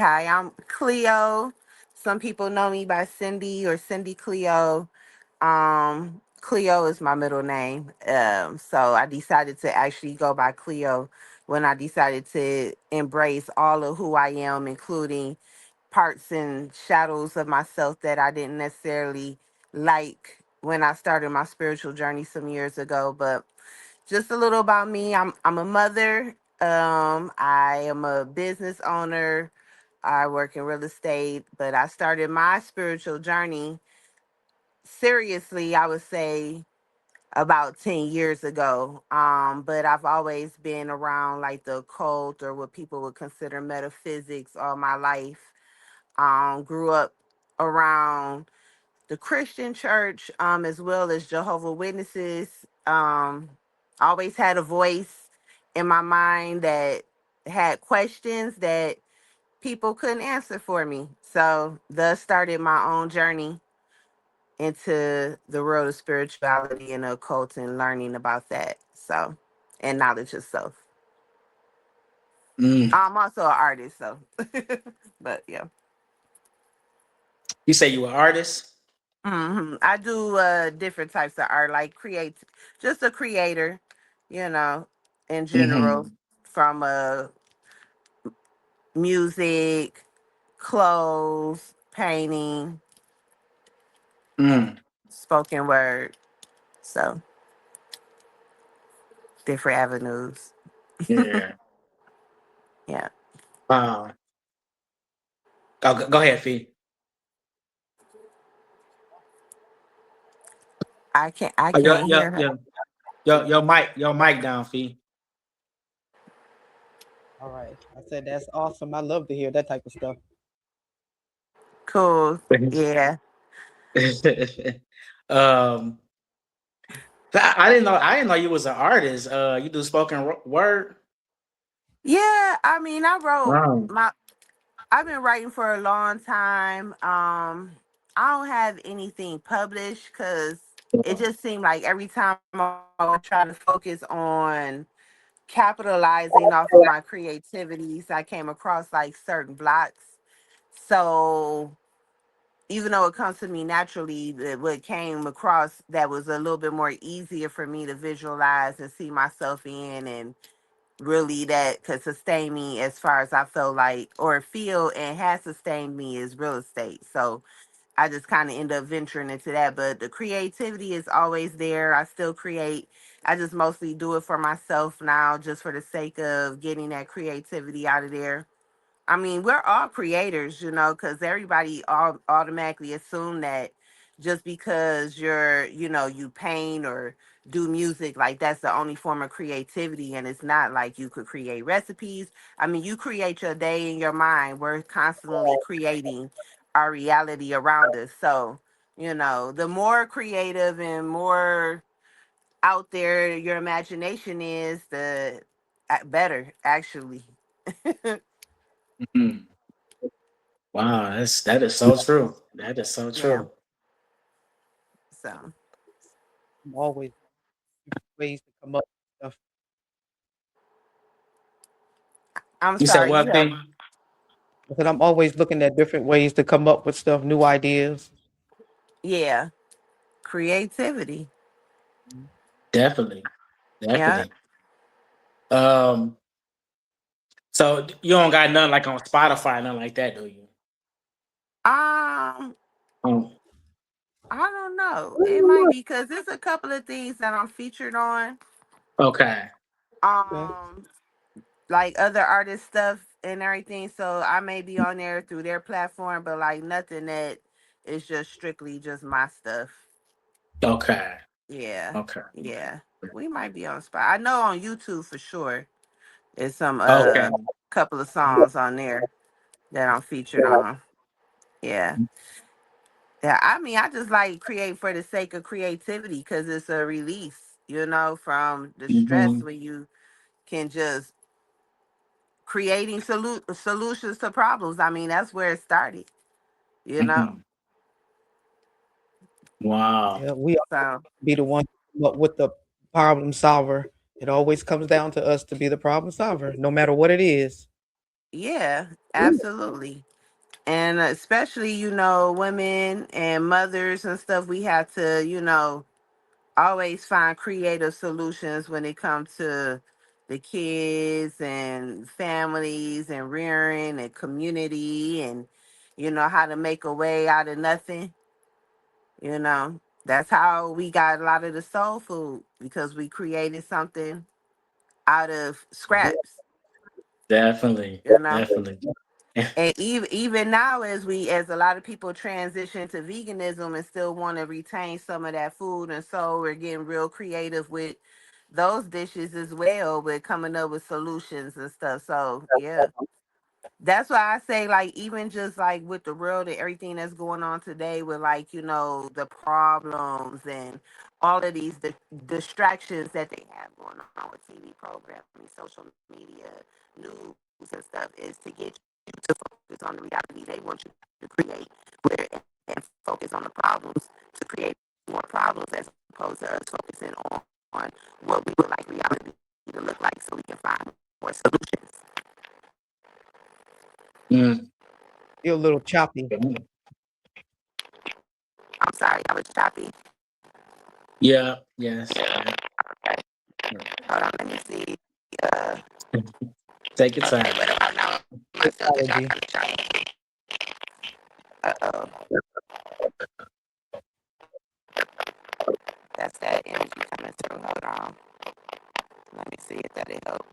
Hi, I'm Cleo. Some people know me by Cindy or Cindy Cleo. Cleo is my middle name. So I decided to actually go by Cleo when I decided to embrace all of who I am, including parts and shadows of myself that I didn't necessarily like when I started my spiritual journey some years ago. But just a little about me. I'm a mother. I am a business owner. I work in real estate, but I started my spiritual journey seriously, I would say about 10 years ago. But I've always been around like the occult or what people would consider metaphysics all my life. Grew up around the Christian church, as well as Jehovah Witnesses. Always had a voice in my mind that had questions that people couldn't answer for me. So thus started my own journey into the world of spirituality and occult and learning about that. So, and knowledge of self. Mm. I'm also an artist, so but yeah. You say you an artist? I do different types of art, like create, just a creator, you know, in general, Mm-hmm. from music, clothes, painting, Mm. spoken word. So different avenues. Yeah. Yeah, Uh, go ahead, Fee. I Oh, can't hear her. your mic down, Fee. All right. I said that's awesome. I love to hear that type of stuff. Cool. Yeah. um, I didn't know you was an artist. You do spoken word. Yeah, I mean, Wow. I've been writing for a long time. I don't have anything published cuz it just seemed like every time I would try to focus on capitalizing off of my creativities, I came across like certain blocks. So, even though it comes to me naturally, what came across that was a little bit more easier for me to visualize and see myself in, and really that could sustain me as far as I feel like or feel and has sustained me is real estate. So I just kind of end up venturing into that. But the creativity is always there. I still create. I just mostly do it for myself now, just for the sake of getting that creativity out of there. I mean, we're all creators, because everybody automatically assume that just because you paint or do music, like that's the only form of creativity. And it's not like you could create recipes. I mean, you create your day in your mind. We're constantly creating our reality around us. So, the more creative and more out there your imagination is, the better, actually. Mhm. Wow, that is so true. That is so Yeah. true. So I'm always ways to come up with stuff. I'm You said sorry, you what, have Fee? I said I'm always looking at different ways to come up with stuff, new ideas. yeah, creativity. Definitely, Yeah. definitely. Um, so you don't got nothing like on Spotify, nothing like that, do you? Um, Um, I don't know. It might be because there's a couple of things that I'm featured on. okay, Okay. Um, like other artist stuff and everything. So I may be on there through their platform, but like nothing that is just strictly just my stuff. okay, Yeah. okay, Yeah. We might be on spot. I know on YouTube for sure. There's some okay. couple of songs on there that I'm featured on. Yeah. Yeah, I mean, I just like create for the sake of creativity because it's a release, from the stress Hmm. when you can just creating solutions to problems. I mean, that's where it started, you know. Hmm. Wow. Yeah, we always So be the one to come up with the problem solver. It always comes down to us to be the problem solver, no matter what it is. Yeah, absolutely. And especially, women and mothers and stuff, we have to, always find creative solutions when it comes to the kids and families and rearing and community and, how to make a way out of nothing. That's how we got a lot of the soul food because we created something out of scraps, Definitely, you know. definitely. And even now, as a lot of people transition to veganism and still want to retain some of that food, and so we're getting real creative with those dishes as well, with coming up with solutions and stuff. So yeah, that's why I say, like, even just like with the world and everything that's going on today, with, like, the problems and all of these distractions that they have going on with TV programming, social media, news and stuff, is to get you to focus on the reality they want you to create, where and focus on the problems to create more problems, as opposed to us focusing on what we would like reality to look like, so we can find more solutions. Mm. You're a little choppy. I'm sorry, I was choppy. Yeah, yes, yeah. Hold on, let me see. Uh, Take your okay, time. what about now? Am I still Technology. choppy? Uh-oh. That's that energy coming through. Hold on. Let me see if that'll help.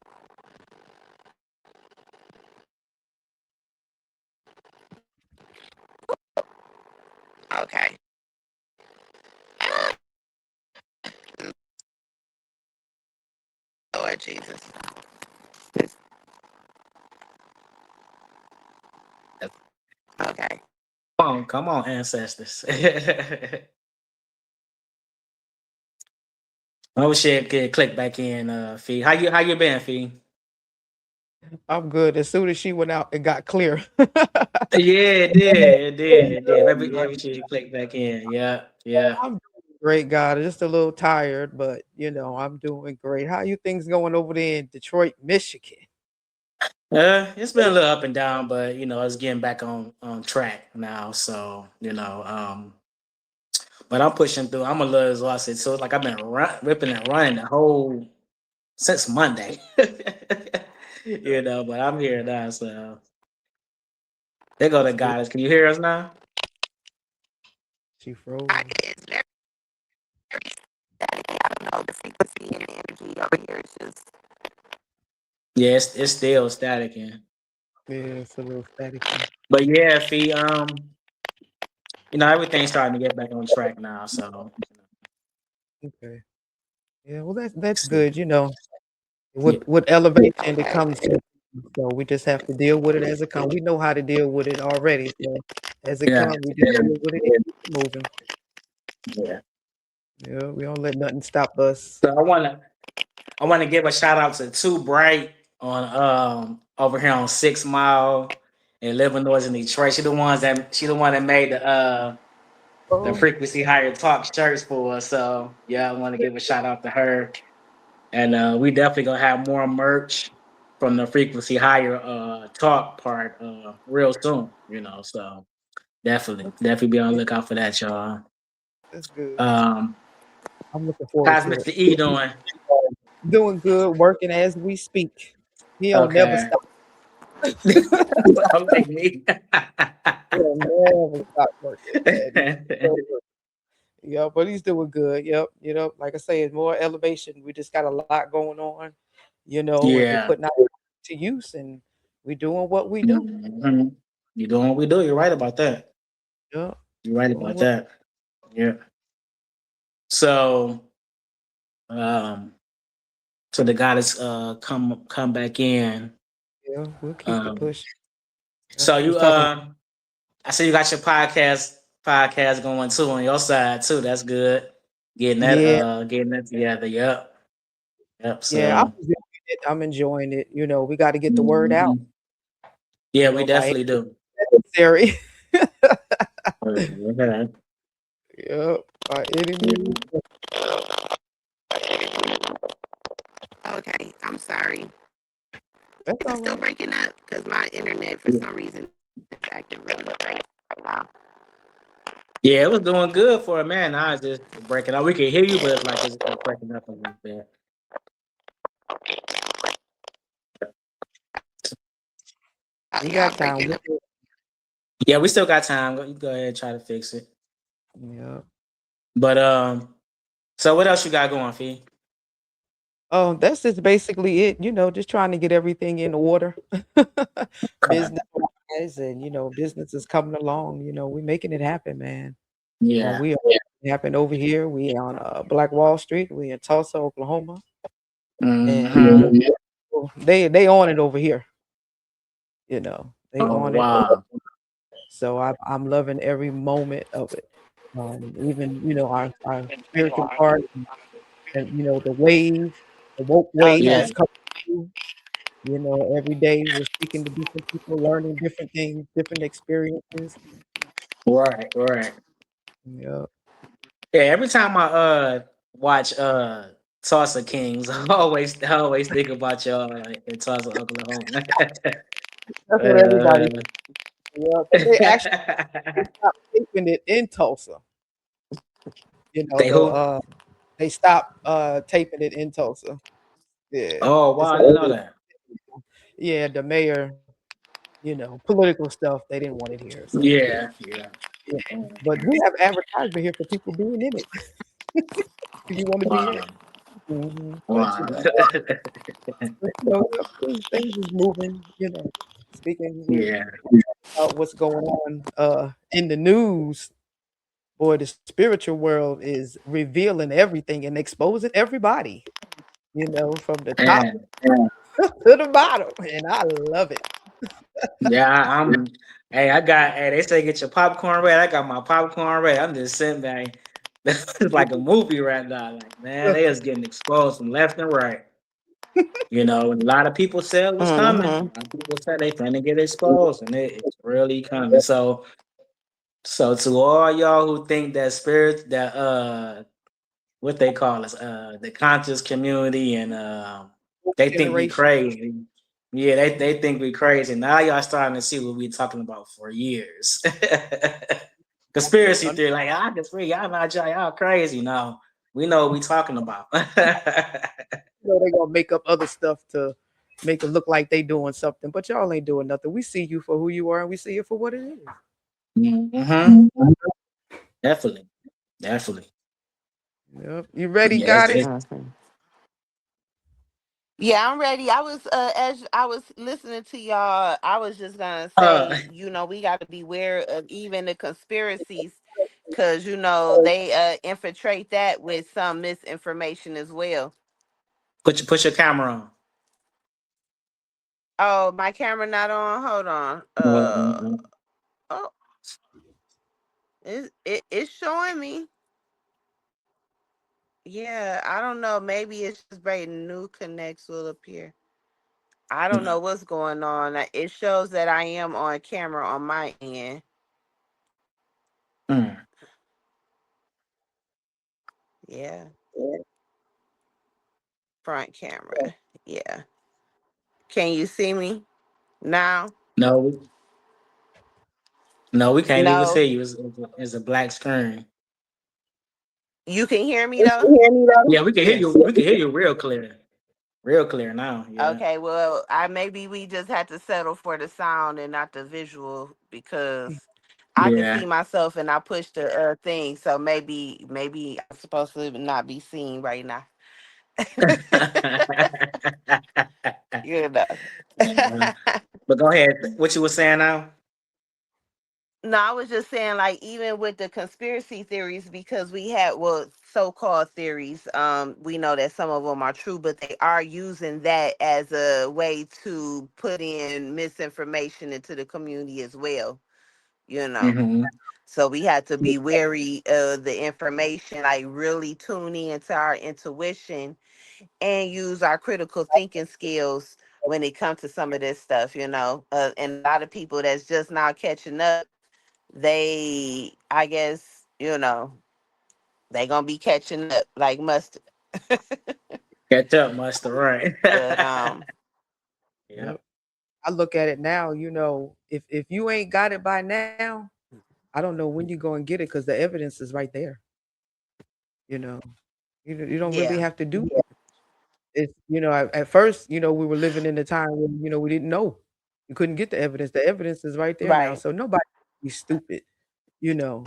Okay. Lord Jesus. This, okay. Come on, ancestors. Oh shit, get click back in, Fee. How you been, Fee? I'm good. As soon as she went out, it got clear. Yeah, it did. Maybe she click back in. Yeah, yeah. I'm doing great, God. Just a little tired, but I'm doing great. How you things going over there in Detroit, Michigan? It's been a little up and down, but it's getting back on track now. So but I'm pushing through. I'm a little exhausted, so it's like I've been ripping and running the whole since Monday. But I'm here now. So there go the That's good. guys. Can you hear us now? She frozen. It's very static. I don't know. The frequency and the energy over here is just. Yeah, it's still static, Yeah, it's a little staticky. but yeah, Fee. Everything's starting to get back on track now. So Okay. Yeah, well that's so, good. yeah, With elevation it Okay. comes to, so we just have to deal with it as it comes. We know how to deal with it already. So as it yeah, comes, we just deal with it and keep it moving. yeah. Yeah, we don't let nothing stop us. So I wanna give a shout out to Too Bright on over here on 6 Mile in Illinois in Detroit. She the one that made the Oh, frequency higher talk shirts for us. So yeah, I want to give a shout out to her. And we definitely gonna have more merch from the frequency higher talk part real soon, So definitely be on the lookout for that, y'all. that's good. Um I'm looking forward how's to Mr. it. E doing? Doing good, working as we speak. He don't never Okay. stop. Like me. He don't never stop working, man. Yeah, but he's doing good. Yep. Like I say, it's more elevation. We just got a lot going on, and we're Yeah. putting out to use, and we're doing what we do. Mhm. You're doing what we do. You're right about that. Yeah. You're right Doing about what that. Yeah. So um so the guy that's come back in. yeah, we'll keep it Um pushing. so We was you talking I see you got your podcast going too on your side too. That's good. yeah, Getting that together. Yep. Yep. yeah, So I'm enjoying it. We got to get the word out, mhm. Yeah, we by definitely do. any necessary. Okay. Yep, by any means. Okay. I'm sorry. That's all It's still right. breaking up because my internet for some reason is acting really right now. Yeah, it was doing good for a man. Now it's just breaking up. We can hear you, but it's like it's breaking up a little bit. Oh, We y'all got time. breaking up. Yeah, we still got time. You go ahead and try to fix it. Yeah. But so what else you got going, Fee? Oh, that's just basically it. Just trying to get everything in order, Okay. business wise, and business is coming along. We're making it happen, man. Yeah. We are happen over here. We on Black Wall Street. We in Tulsa, Oklahoma, and Hmm. they on it over here. They Oh on it. wow. So I'm loving every moment of it. Even our spiritual part, and the wave, the woke wave Yeah. Okay. is coming through. Every day we're speaking to different people, learning different things, different experiences. Right. Right. Yeah. Yeah. Every time I watch Tulsa Kings, I always think about y'all in Tulsa, Oklahoma. That's what everybody. uh, Yeah, because they actually stopped taping it in Tulsa. You know, they the who? they stopped taping it in Tulsa. Yeah. Oh It's wow, I a didn't know that. yeah, the mayor, political stuff, they didn't want it here. So Yeah. Yeah. yeah. But we have advertisement here for people being in it. If you want to be in Wow. it. But Wow. things is moving, speaking with Yeah. what's going on in the news. Boy, the spiritual world is revealing everything and exposing everybody, from the top And to the bottom. And I love it. yeah, I'm. Hey, I got. Hey, they say get your popcorn ready. I got my popcorn ready. I'm just sitting back. It's like a movie right now. Like, man, they just getting exposed from left and right. And a lot of people said it was coming. Mm-hmm. A lot of people said they finna get exposed, and it's really coming. So to all y'all who think that spirit, that what they call us, the conscious community, and they think we Generation. crazy. Yeah, they think we crazy. Now y'all starting to see what we talking about for years. Conspiracy Un- theory, like conspiracy, y'all not y'all crazy. No, we know what we talking about. They gonna make up other stuff to make it look like they doing something, but y'all ain't doing nothing. We see you for who you are, and we see it for what it is. Hmm. Definitely, definitely. Yep. You ready? Yeah, Got it? Mm-hmm. Yeah, I'm ready. I was as I was listening to y'all, I was just gonna uh, say, we got to beware of even the conspiracies, because they infiltrate that with some misinformation as well. put your camera on. Oh, my camera not on. Hold on. Mhm. Oh, it's showing me. Yeah, I don't know. Maybe it's just breaking new connects will appear. I don't know what's going on. It shows that I am on camera on my end. Mm. Yeah, front camera. Yeah. Can you see me now? No, no, we can't even No. see you. It's a black screen. You can hear me You though? can hear me though? Yeah, we can hear you. Yes. We can hear you real clear now. Yeah, Okay, well, I maybe we just had to settle for the sound and not the visual, because I can see yeah. myself and I pushed the thing, so maybe I'm supposed to not be seen right now. you know. Uh, but go ahead. What you were saying now? No, I was just saying, like, even with the conspiracy theories, because we had, well, so-called theories, we know that some of them are true, but they are using that as a way to put in misinformation into the community as well, you know. Hmm. So we had to be wary of the information, like really tune in to our intuition and use our critical thinking skills when it comes to some of this stuff, and a lot of people that's just now catching up, they, I guess, they gonna be catching up like mustard. Catch up, Master. Right. But Yeah. Yep. I look at it now, if you ain't got it by now, I don't know when you go and get it because the evidence is right there. You know, you don't really Yeah. have to do it. It's at first, we were living in a time when we didn't know. You couldn't get the evidence. The evidence is right there now, Right. so nobody be stupid. You know,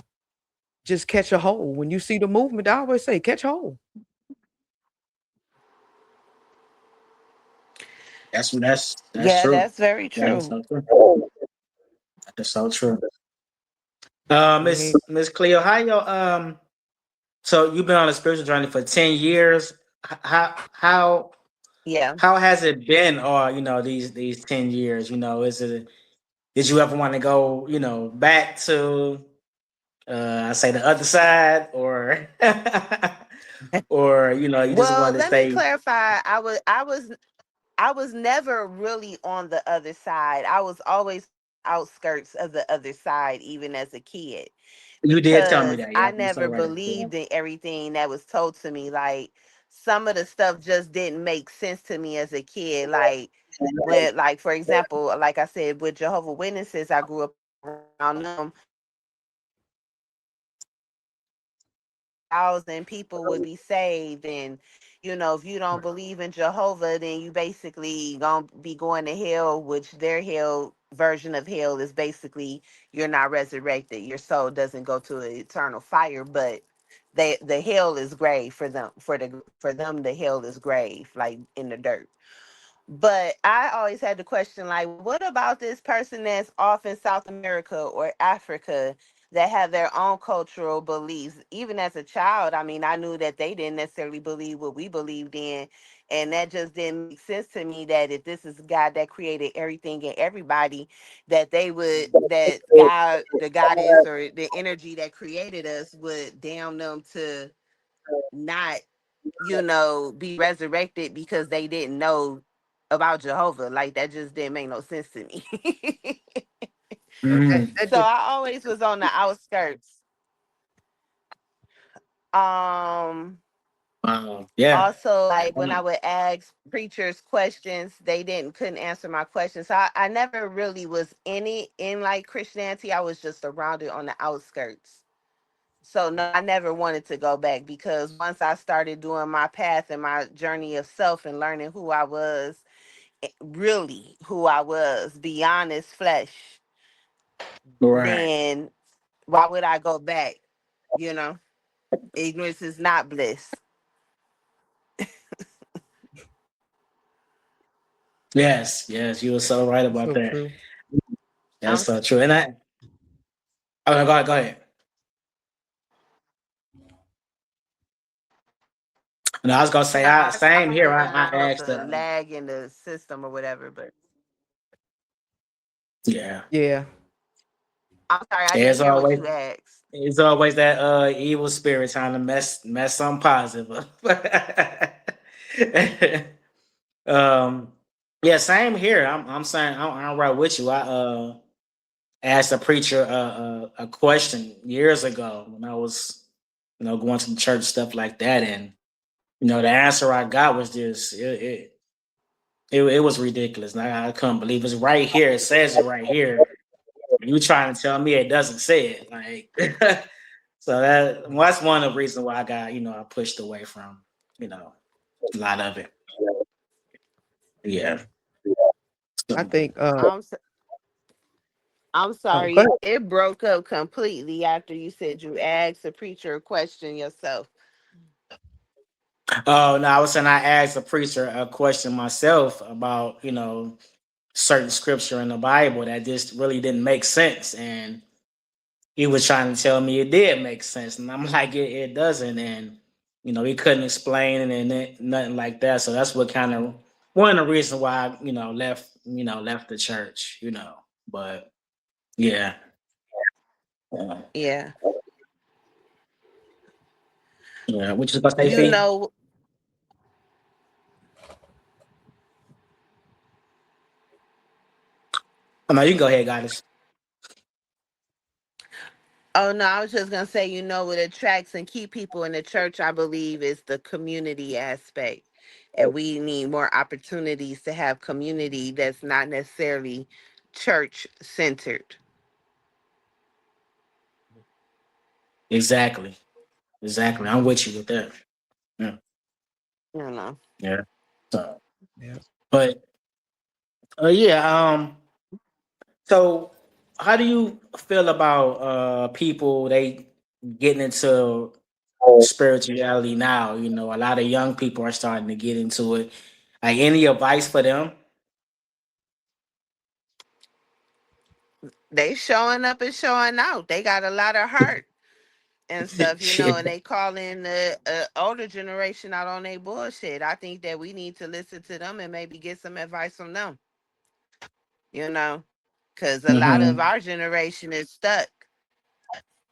just catch a hold. When you see the movement, I always say, catch hold. That's Yeah, true. that's very That is true. so true. That's so true. You ain't Miss Cleo, how you so you've been on a spiritual journey for 10 years. How Yeah. how has it been? Or these 10 years. Is it did you ever want to go back to I say the other side, or or you just Well, wanted to let me stay? clarify. I was never really on the other side. I was always on the outskirts of the other side, even as a kid, You did tell me because that. I Yep, you so never right about that. believed in everything that was told to me. Like some of the stuff just didn't make sense to me as a kid. Like when, like for example, like I said, with Jehovah Witnesses, I grew up around them. Thousand people would be saved, and if you don't believe in Jehovah, then you basically gonna be going to hell, which their hell version of hell is basically you're not resurrected, your soul doesn't go to an eternal fire, but the hell is grave for them. For them the hell is grave, like in the dirt. But I always had the question, like, what about this person that's off in South America or Africa that have their own cultural beliefs? Even as a child, I mean, I knew that they didn't necessarily believe what we believed in. And that just didn't make sense to me that if this is God that created everything and everybody, that God, the goddess or the energy that created us would damn them to not be resurrected because they didn't know about Jehovah. Like that just didn't make no sense to me. that Mm, that So just I always was on the outskirts. Um yeah. Also, like when I would ask preachers questions, they didn't couldn't answer my questions. So I never really was in like Christianity. I was just around it on the outskirts. So no, I never wanted to go back because once I started doing my path and my journey of self and learning who I was, really who I was beyond this flesh, Right. then why would I go back? You know, ignorance is not bliss. Yes. Yes. You were so right about so that. true. That's I'm so true. And I. Oh, no, go ahead. Go ahead. And I was gonna say, no, I same don't here. know I about asked. the lag in the system or whatever, but Yeah. Yeah. I'm sorry, I didn't There's hear what always you asked. It's always that evil spirit trying to mess something positive up. um, yeah, same here. I'm saying I'm right with you. I asked a preacher a question years ago when I was going to the church, stuff like that, and the answer I got was just it was ridiculous. And I couldn't believe it's right here. It says it right here. You trying to tell me it doesn't say it, like. So that's one of the reasons why I got I pushed away from you know a lot of it. Yeah. I So, think I'm s- I'm oh, go sorry, ahead. it broke up completely after you said you asked the preacher a question yourself. oh no, I was saying I asked the preacher a question myself about certain scripture in the Bible that just really didn't make sense, and he was trying to tell me it did make sense, and I'm like it doesn't, and he couldn't explain it and nothing like that. So that's what kind of one of the reasons why I left the church. But yeah. Yeah. Yeah. Yeah, which is about to say, You Fee? know, Oh, no, you can go ahead, guys. oh no, I was just gonna say, what attracts and keep people in the church, I believe, is the community aspect. and we need more opportunities to have community that's not necessarily church centered. Exactly. Exactly. I'm with you with that. Yeah. You know. Yeah. So, Yeah. but yeah. So, how do you feel about people they getting into spirituality now? You know, a lot of young people are starting to get into it. Like, any advice for them? They showing up and showing out. They got a lot of heart and stuff, and Shit. they calling the older generation out on their bullshit. I think that we need to listen to them and maybe get some advice from them, you know, because a lot of Hmm. our generation is stuck,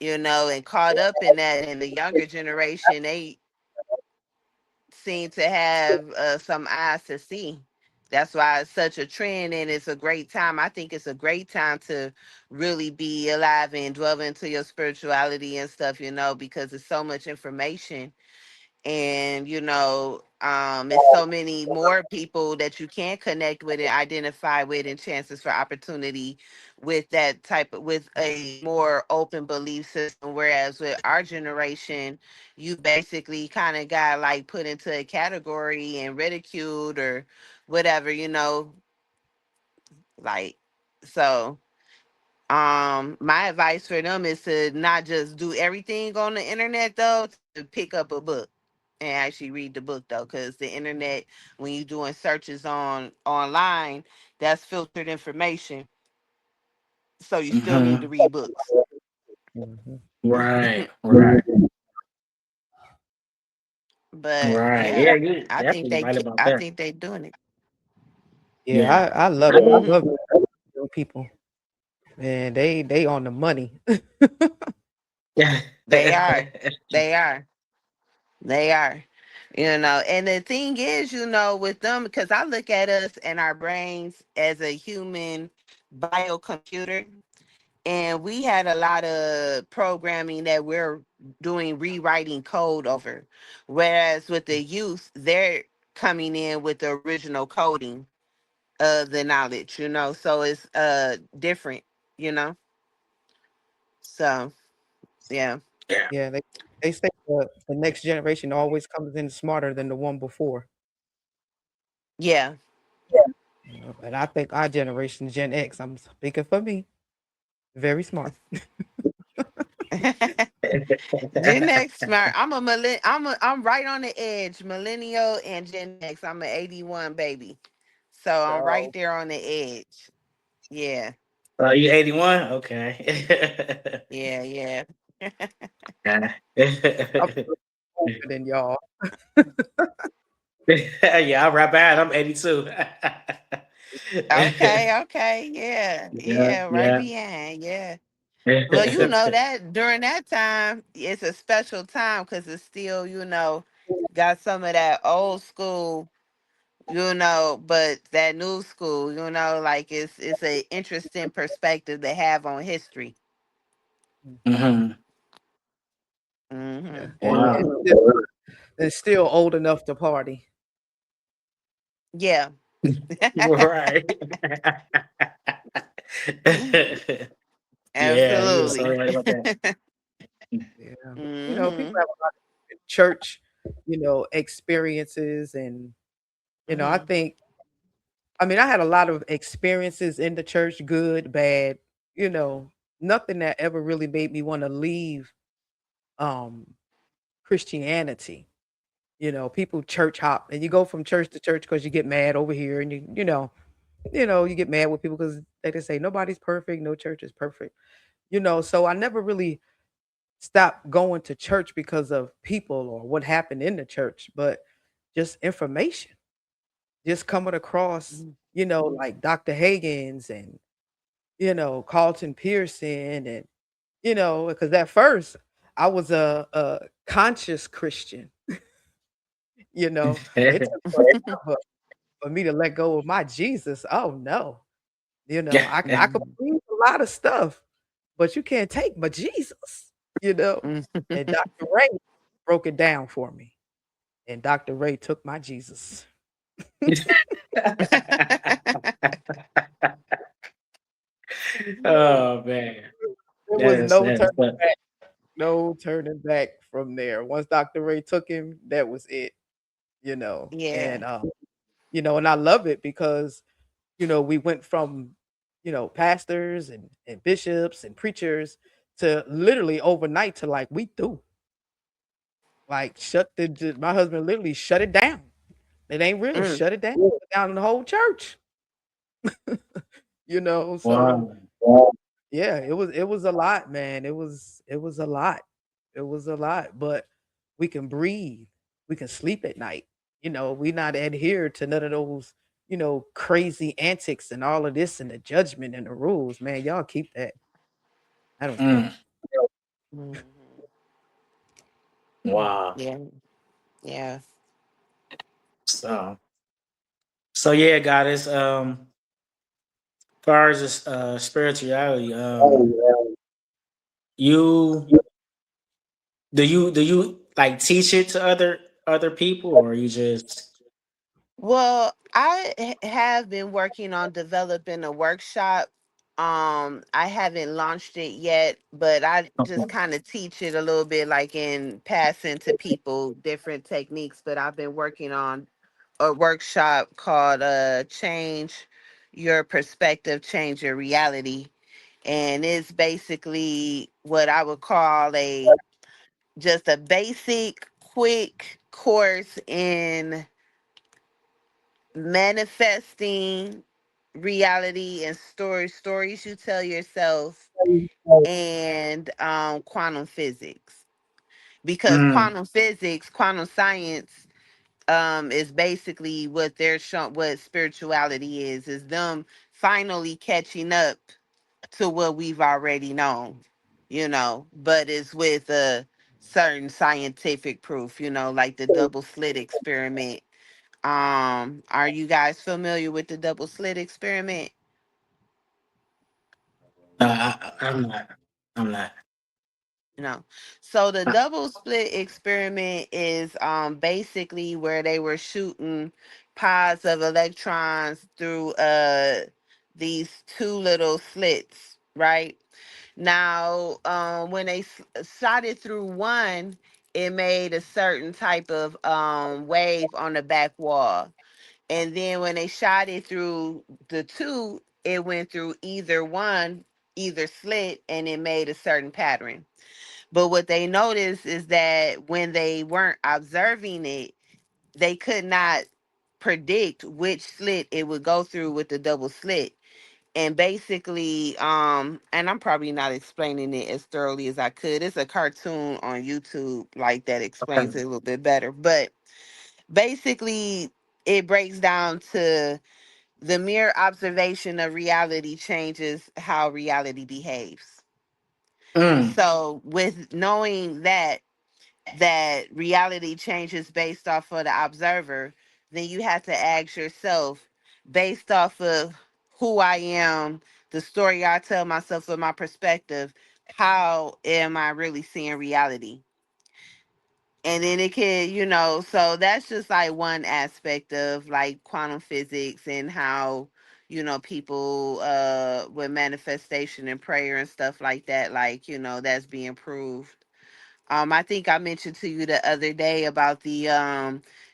and caught up in that. And the younger generation, they seem to have some eyes to see. That's why it's such a trend, and it's a great time. I think it's a great time to really be alive and dwell into your spirituality and stuff, because it's so much information, and it's so many more people that you can connect with and identify with, and chances for opportunity with that type of, with a more open belief system. Whereas with our generation, you basically kind of got like put into a category and ridiculed or whatever, like. So my advice for them is to not just do everything on the internet, though, to pick up a book and actually read the book, though, because the internet, when you're doing searches on online, that's filtered information, so you still need to Hmm. read books. Mhm. Right. Right. But Right. yeah, Yeah, you're I think definitely they right about I that. think they doing it. Yeah, Yeah. I love it. I Hmm. love young people. Man, they on the money. They are. They are. They are. And the thing is, with them, because I look at us and our brains as a human biocomputer, and we had a lot of programming that we're doing rewriting code over. Whereas with the youth, they're coming in with the original coding of the knowledge, so it's different, you know. So yeah. Yeah. Yeah, they say the next generation always comes in smarter than the one before. Yeah. And I think our generation, Gen X, I'm speaking for me, very smart. Gen X smart. I'm right on the edge, millennial and Gen X. I'm an 81 baby. So I'm right So there on the edge. Yeah. You 81? Okay. Yeah, yeah. Yeah. I'm older than y'all. Yeah, I'm right behind. I'm 82. Okay, okay. Yeah. Yeah, Yeah, right yeah. behind. Yeah. Well, that during that time, it's a special time because it's still, got some of that old school, but that new school, like it's an interesting perspective to have on history. Hmm. Yeah, Hmm. and Wow. it's still old enough to party. Yeah. Right. Yeah, you were so Absolutely. right about that. Yeah, but, people Hmm. have a lot of church, experiences, and I Hmm. think, I mean, I had a lot of experiences in the church, good, bad, you know, nothing that ever really made me want to leave um Christianity. People church hop and you go from church to church because you get mad over here and you get mad with people because they just say nobody's perfect, no church is perfect. So I never really stopped going to church because of people or what happened in the church, but just information. Just coming across, like Dr. Hagens and Carlton Pearson and because at first I was a conscious Christian, you know. It took forever for me to let go of my Jesus. Oh no. I could believe a lot of stuff, but you can't take my Jesus, you know. And Dr. Ray broke it down for me. and Dr. Ray took my Jesus. Oh man, There was no that is turning back, no turning back from there. Once Dr. Ray took him, that was it, you know. Yeah. And I love it because, we went from, pastors and bishops and preachers to literally overnight to like we through. Like my husband literally shut it down. It ain't real. Mm. Shut it down. Shut down the whole church. So wow. yeah, it was a lot, man. It was a lot. It was a lot, but we can breathe. We can sleep at night. We not adhere to none of those, crazy antics and all of this and the judgment and the rules, man. Y'all keep that. I don't care. Mm, Mhm. wow. Yeah. Yeah. So yeah, goddess. Far as this, spirituality, you do you like teach it to other people, or you just Well, have been working on developing a workshop. I haven't launched it yet, but I just kind of teach it a little bit, like in passing to people different techniques. But I've been working on a workshop called "Change Your Perspective, Change Your Reality," and it's basically what I would call a just a basic, quick course in manifesting reality and stories you tell yourself, and quantum physics, because mm, quantum science is basically what they're showing, what spirituality is them finally catching up to what we've already known, but it's with a certain scientific proof, like the double slit experiment. Are you guys familiar with the double slit experiment? I'm not. I'm not. No. So the double split experiment is basically where they were shooting pods of electrons through these two little slits, right? Now, when they shot it through one, it made a certain type of wave on the back wall. And then when they shot it through the two, it went through either slit, and it made a certain pattern. But what they noticed is that when they weren't observing it, they could not predict which slit it would go through with the double slit. And basically, and I'm probably not explaining it as thoroughly as I could. It's a cartoon on YouTube like that explains Okay. it a little bit better. But basically, it breaks down to the mere observation of reality changes how reality behaves. Mm, So, with knowing that reality changes based off of the observer, then you have to ask yourself, based off of who I am, the story I tell myself from my perspective, how am I really seeing reality? And then it could, so that's just like one aspect of like quantum physics and how, people with manifestation and prayer and stuff like that, like, that's being proved. I think I mentioned to you the other day about the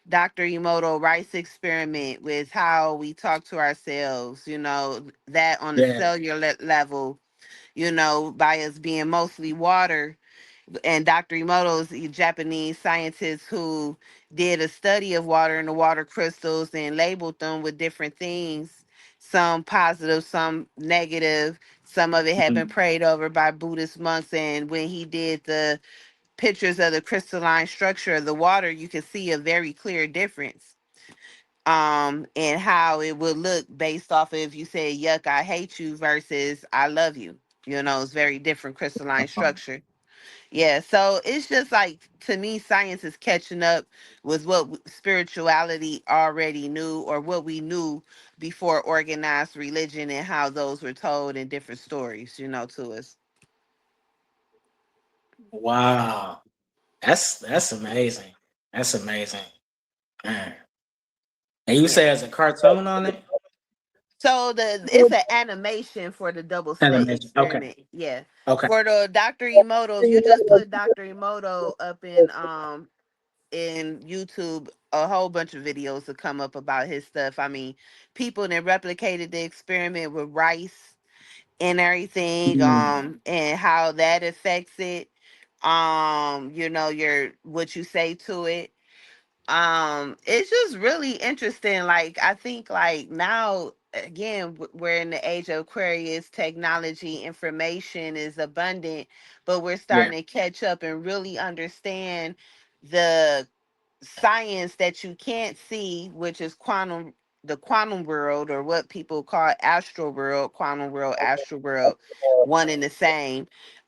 Dr. Emoto Rice experiment with how we talk to ourselves, that on the yeah. cellular level, by us being mostly water. And Dr. Emoto's a Japanese scientist who did a study of water and the water crystals and labeled them with different things, some positive, some negative. Some of it had been Mm, prayed over by Buddhist monks. And when he did the pictures of the crystalline structure of the water, you can see a very clear difference and how it would look based off of if you say yuck, I hate you versus I love you. It's very different crystalline structure. Yeah, so it's just like, to me, science is catching up with what spirituality already knew, or what we knew before organized religion, and how those were told in different stories, to us. wow. That's amazing. That's amazing. Man. And you say Yeah. there's a cartoon on it? So it's an animation for the double slit Animation. Okay. experiment. Yeah. Okay. For the Dr. Emoto, if you just put Dr. Emoto up in YouTube, a whole bunch of videos will come up about his stuff. I mean, people that replicated the experiment with rice and everything, Mm. and how that affects it. Your what you say to it. It's just really interesting. Like, I think, like, now again, we're in the age of Aquarius. Technology, information is abundant, but we're Yeah. starting to catch up and really understand the science that you can't see, which is the quantum world, or what people call astral world. Quantum world, astral world, one and the same.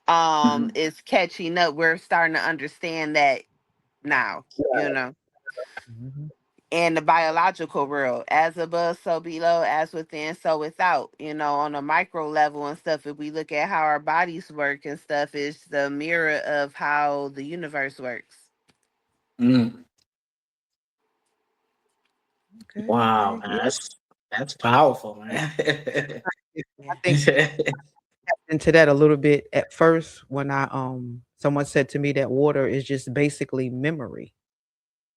Mhm. Is catching up. We're starting to understand that now, you know. Mhm. And the biological world, as above, so below, as within, so without, on a micro level and stuff. If we look at how our bodies work and stuff, is the mirror of how the universe works. Mm. Okay, Wow, okay, man, yeah. that's powerful, man. I think into that a little bit at first when I someone said to me that water is just basically memory.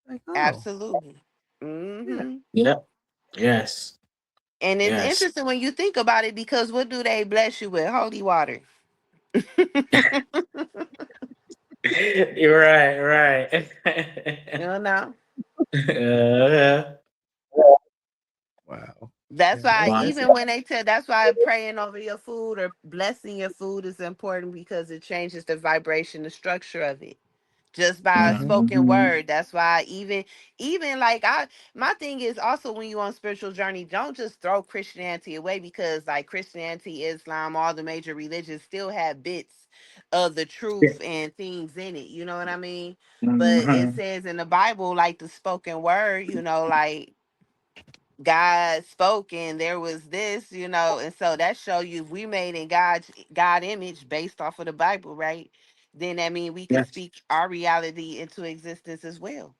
Like, oh, Absolutely. yeah. Yep. Yes. And it's Yes. interesting when you think about it, because what do they bless you with? Holy water. You're right. Right. You know? uh, Wow. That's Yeah, why, that's wow. that's even when they tell, that's why praying over your food or blessing your food is important, because it changes the vibration, the structure of it, just by a mhm. spoken Mhm. word. That's why, even like, my thing is also, when you're on spiritual journey, don't just throw Christianity away, because like Christianity, Islam, all the major religions still have bits of the truth and things in it. You know what I mean? But it Mhm. says in the Bible, like the spoken word, like God spoke and there was this, and so that show you, if we made in God image based off of the Bible, right? Then that mean we could Yes. speak our reality into existence as well.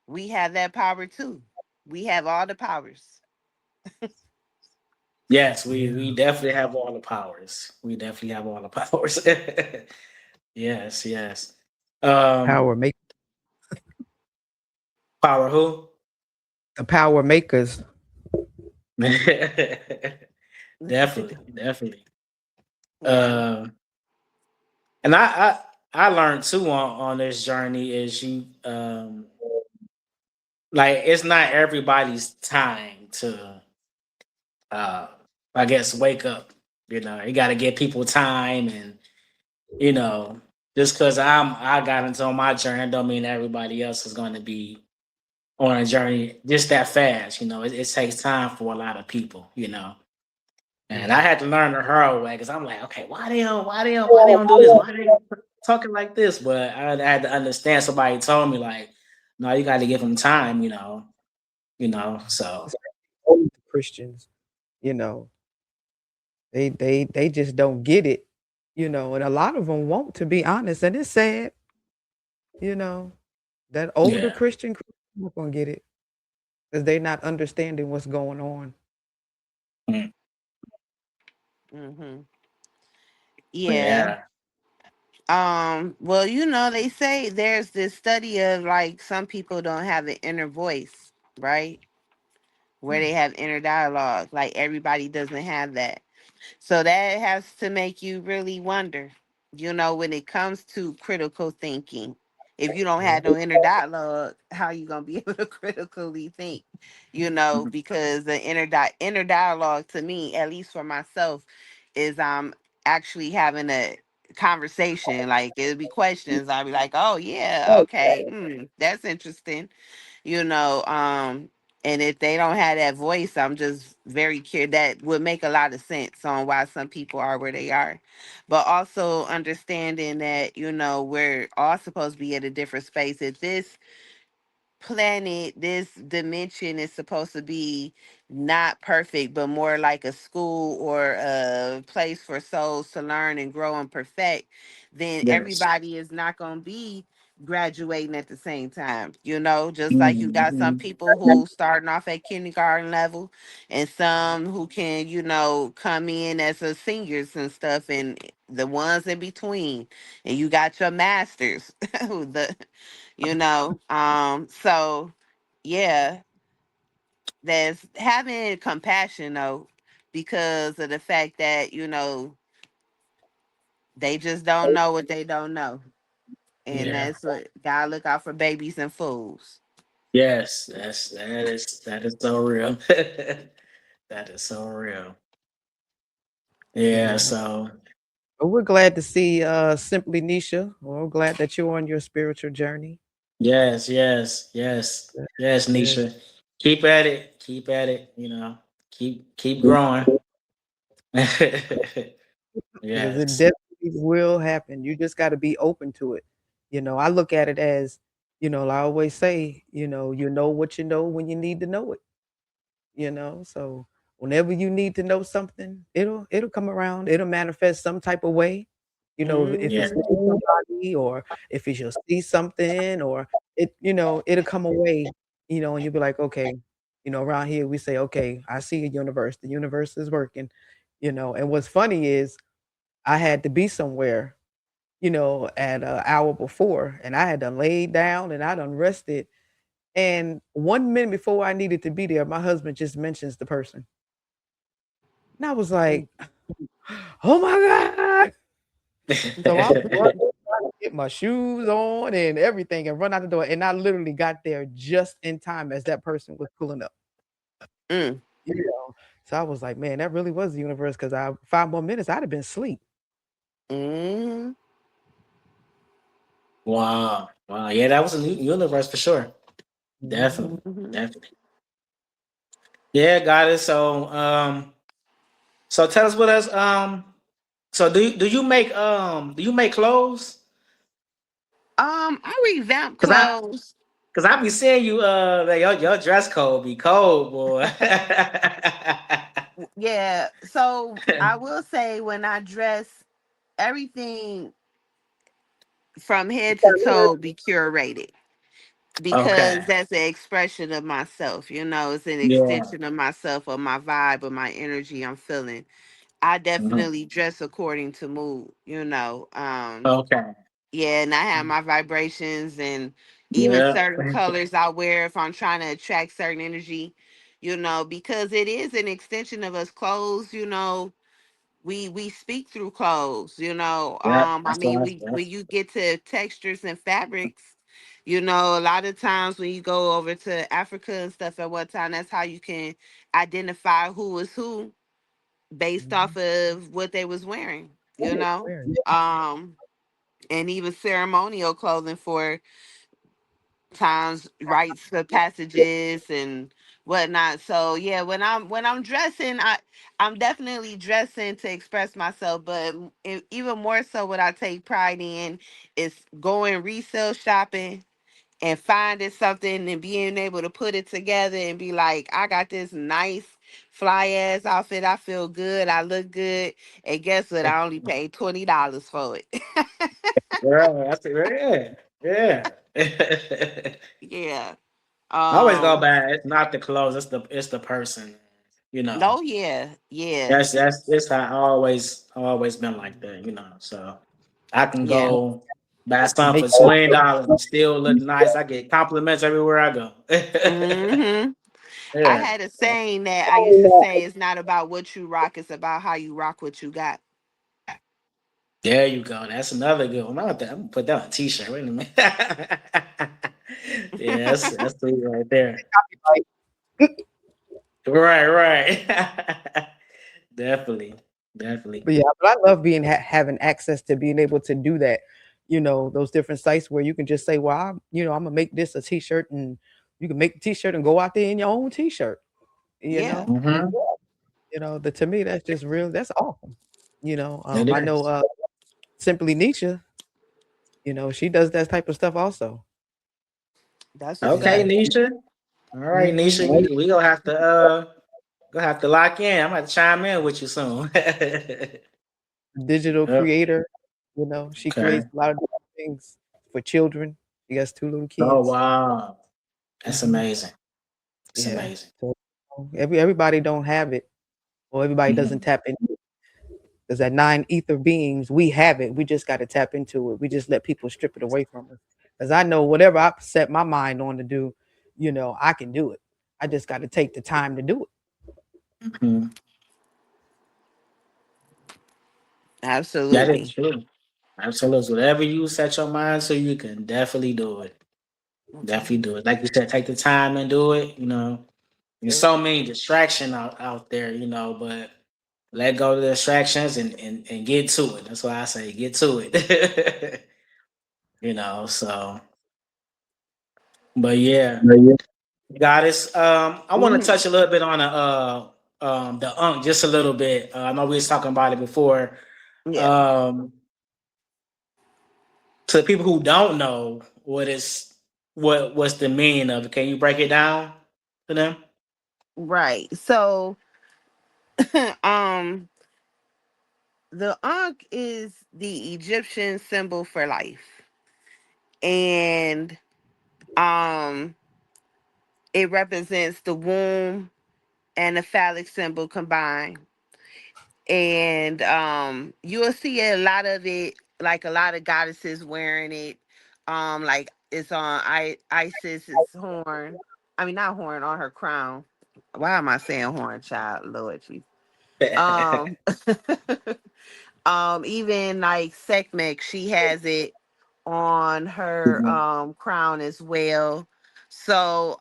We have that power too. We have all the powers. Yes, we Yeah. definitely have all the powers. We definitely have all the powers. Yes, yes. Um, Power make power who? the power makers. Definitely, definitely. Yeah. Um, and I learned too on this journey is you like it's not everybody's time to uh I guess wake up. You got to give people time, and you know just because I got into on my journey don't mean everybody else is going to be on a journey just that fast. It takes time for a lot of people. And I Yeah. had to learn the hard way because I'm like, okay, why they don't do this? Why they talking like this? But I had to understand. Somebody told me like, no, you got to give them time. So Especially older Christians, you know, they just don't get it, and a lot of them won't, to be honest, and it's sad, you know, that older yeah, Christian not gonna get it because they not understanding what's going on. mm, Hmm. But Yeah. yeah, Well, they say there's this study of, like, some people don't have an inner voice, right? Where mm, they have inner dialogue. Like, everybody doesn't have that. So that has to make you really wonder, when it comes to critical thinking. If you don't yeah, have no inner dialogue, how you gonna be able to critically think? mhm, Because the inner dialogue, to me, at least for myself, is actually having a conversation. Like, it'll be questions. I'll be like, oh yeah, okay, that's interesting, and if they don't have that voice, I'm just very curious. That would make a lot of sense on why some people are where they are. But also understanding that, we're all supposed to be at a different space. If this planet, this dimension, is supposed to be not perfect, but more like a school or a place for souls to learn and grow and perfect, then yes, everybody is not going to be graduating at the same time. You know, just like you got some Mm-hmm. people who starting off at kindergarten level, and some who can, come in as a seniors and stuff, and the ones in between. And you got your masters, the, so yeah, there's having compassion though, because of the fact that they just don't know what they don't know. And Yeah. that's what gotta look out for babies and fools. Yes, that is so real. That is so real. Yeah, Yeah. so But we're glad to see Simply Nisha. We're glad that you're on your spiritual journey. yes, yes, yes, yes, Yes. Nisha. Keep at it. Keep at it, keep growing. Because it Yes. definitely will happen. You just got to be open to it. I look at it as, I always say, you know what you know when you need to know it. So whenever you need to know something, it'll come around, it'll manifest some type of way. If Yeah. it's Hmm. through somebody, or if it's you'll see something, or it'll come away, and you'll be like, okay, around here we say, okay, I see a universe, the universe is working. And what's funny is I had to be somewhere, at an hour before, and I had done laid down and I done rested, and 1 minute before I needed to be there, my husband just mentions the person. And I was like, "Oh my god." So I run trying to get my shoes on and everything and run out the door, and I literally got there just in time as that person was pulling up, Mm. you know? So I was like, "Man, that really was the universe." Because 5 more minutes, I'd have been asleep. Hmm. Wow. Wow. Yeah, that was a new universe for sure. Mhm. Definitely. Hmm. Definitely. Yeah, got it. So tell us what else. So do you make clothes? I revamp Cause I clothes. cause I be seeing you like, your dress code be cold, boy. Yeah. So I will say when I dress, everything from head to toe be curated, because Okay. that's an expression of myself. It's an Yeah. extension of myself, or my vibe, or my energy I'm feeling. I Mhm. definitely dress according to mood. Okay. Yeah, and I have my vibrations, and even Yeah. certain colors I wear if I'm trying to attract certain energy, because it is an extension of us. Clothes, we speak through clothes. Yeah. I That's what mean, I we said. when you get to textures and fabrics, a lot of times when you go over to Africa and stuff at one time, that's how you can identify who is who based Mhm. off of what they was wearing. you know Where? um and even ceremonial clothing for times, rites for passages and whatnot. So yeah, when I'm dressing, I'm definitely dressing to express myself. But even more so, what I take pride in is going resale shopping and finding something and being able to put it together and be like, I got this nice fly ass outfit. I feel good. I look good. And guess what? I only paid $20 for it. Yeah. That's it. Yeah. Yeah. Yeah. I always go Um. back. It's not the clothes. It's the person. You know. No. Yeah. Yeah. That's how I always been like that. So I can Yeah. go buy To something make for $20 and still look nice. I get compliments everywhere I go. Hmm. I Yeah. had a saying that I used to say, it's not about what you rock, it's about how you rock what you got. There you go. That's another good one. I'm gonna put that on a t-shirt. Wait a minute. Yeah, that's sweet right there. copyright. Right, right. Definitely. Definitely. But yeah, but I love having access to being able to do that. Those different sites where you can just say, "Well, I'm gonna make this a T-shirt," and you can make the T-shirt and go out there in your own T-shirt. You Yeah. know, Mm-hmm. to me that's just real. That's awesome. It I know is. Simply Nisha. She does that type of stuff also. That's what's Okay, up. Nisha. All right, Nisha. Mhm. We gonna have to lock in. I'm gonna have to chime in with you soon. Digital Yep. creator. She creates Okay. a lot of different things for children. He has two little Oh kids. wow, that's Hmm. amazing. It's Yeah. amazing. So everybody don't have it, or everybody doesn't Hmm. tap into it. Because that nine ether beings, we have it. We just got to tap into it. We just let people strip it away from us. Because I know whatever I set my mind on to do, I can do it. I just got to take the time to do it. Hmm. That is Absolutely. true. Absolutely. Whatever you set your mind to, you can definitely do it. Definitely do it. Like you said, take the time and do it. There's so many distractions out there, but let go of the distractions and get to it. That's why I say get to it. So but yeah. Goddess, I want to Hmm. touch a little bit on the unk just a little bit. I know we was talking about it before. Yeah. Um to people who don't know what's the meaning of it, can you break it down to them? Right. So, um, the Ankh is the Egyptian symbol for life, and um, it represents the womb and the phallic symbol combined. And you will see a lot of it, like a lot of goddesses wearing it. Like it's on Isis's horn. I mean, not horn, on her crown. Why am I saying horn, child? Lord Jesus. Um, even like Sekhmet, she has it on her Mhm. crown as well. So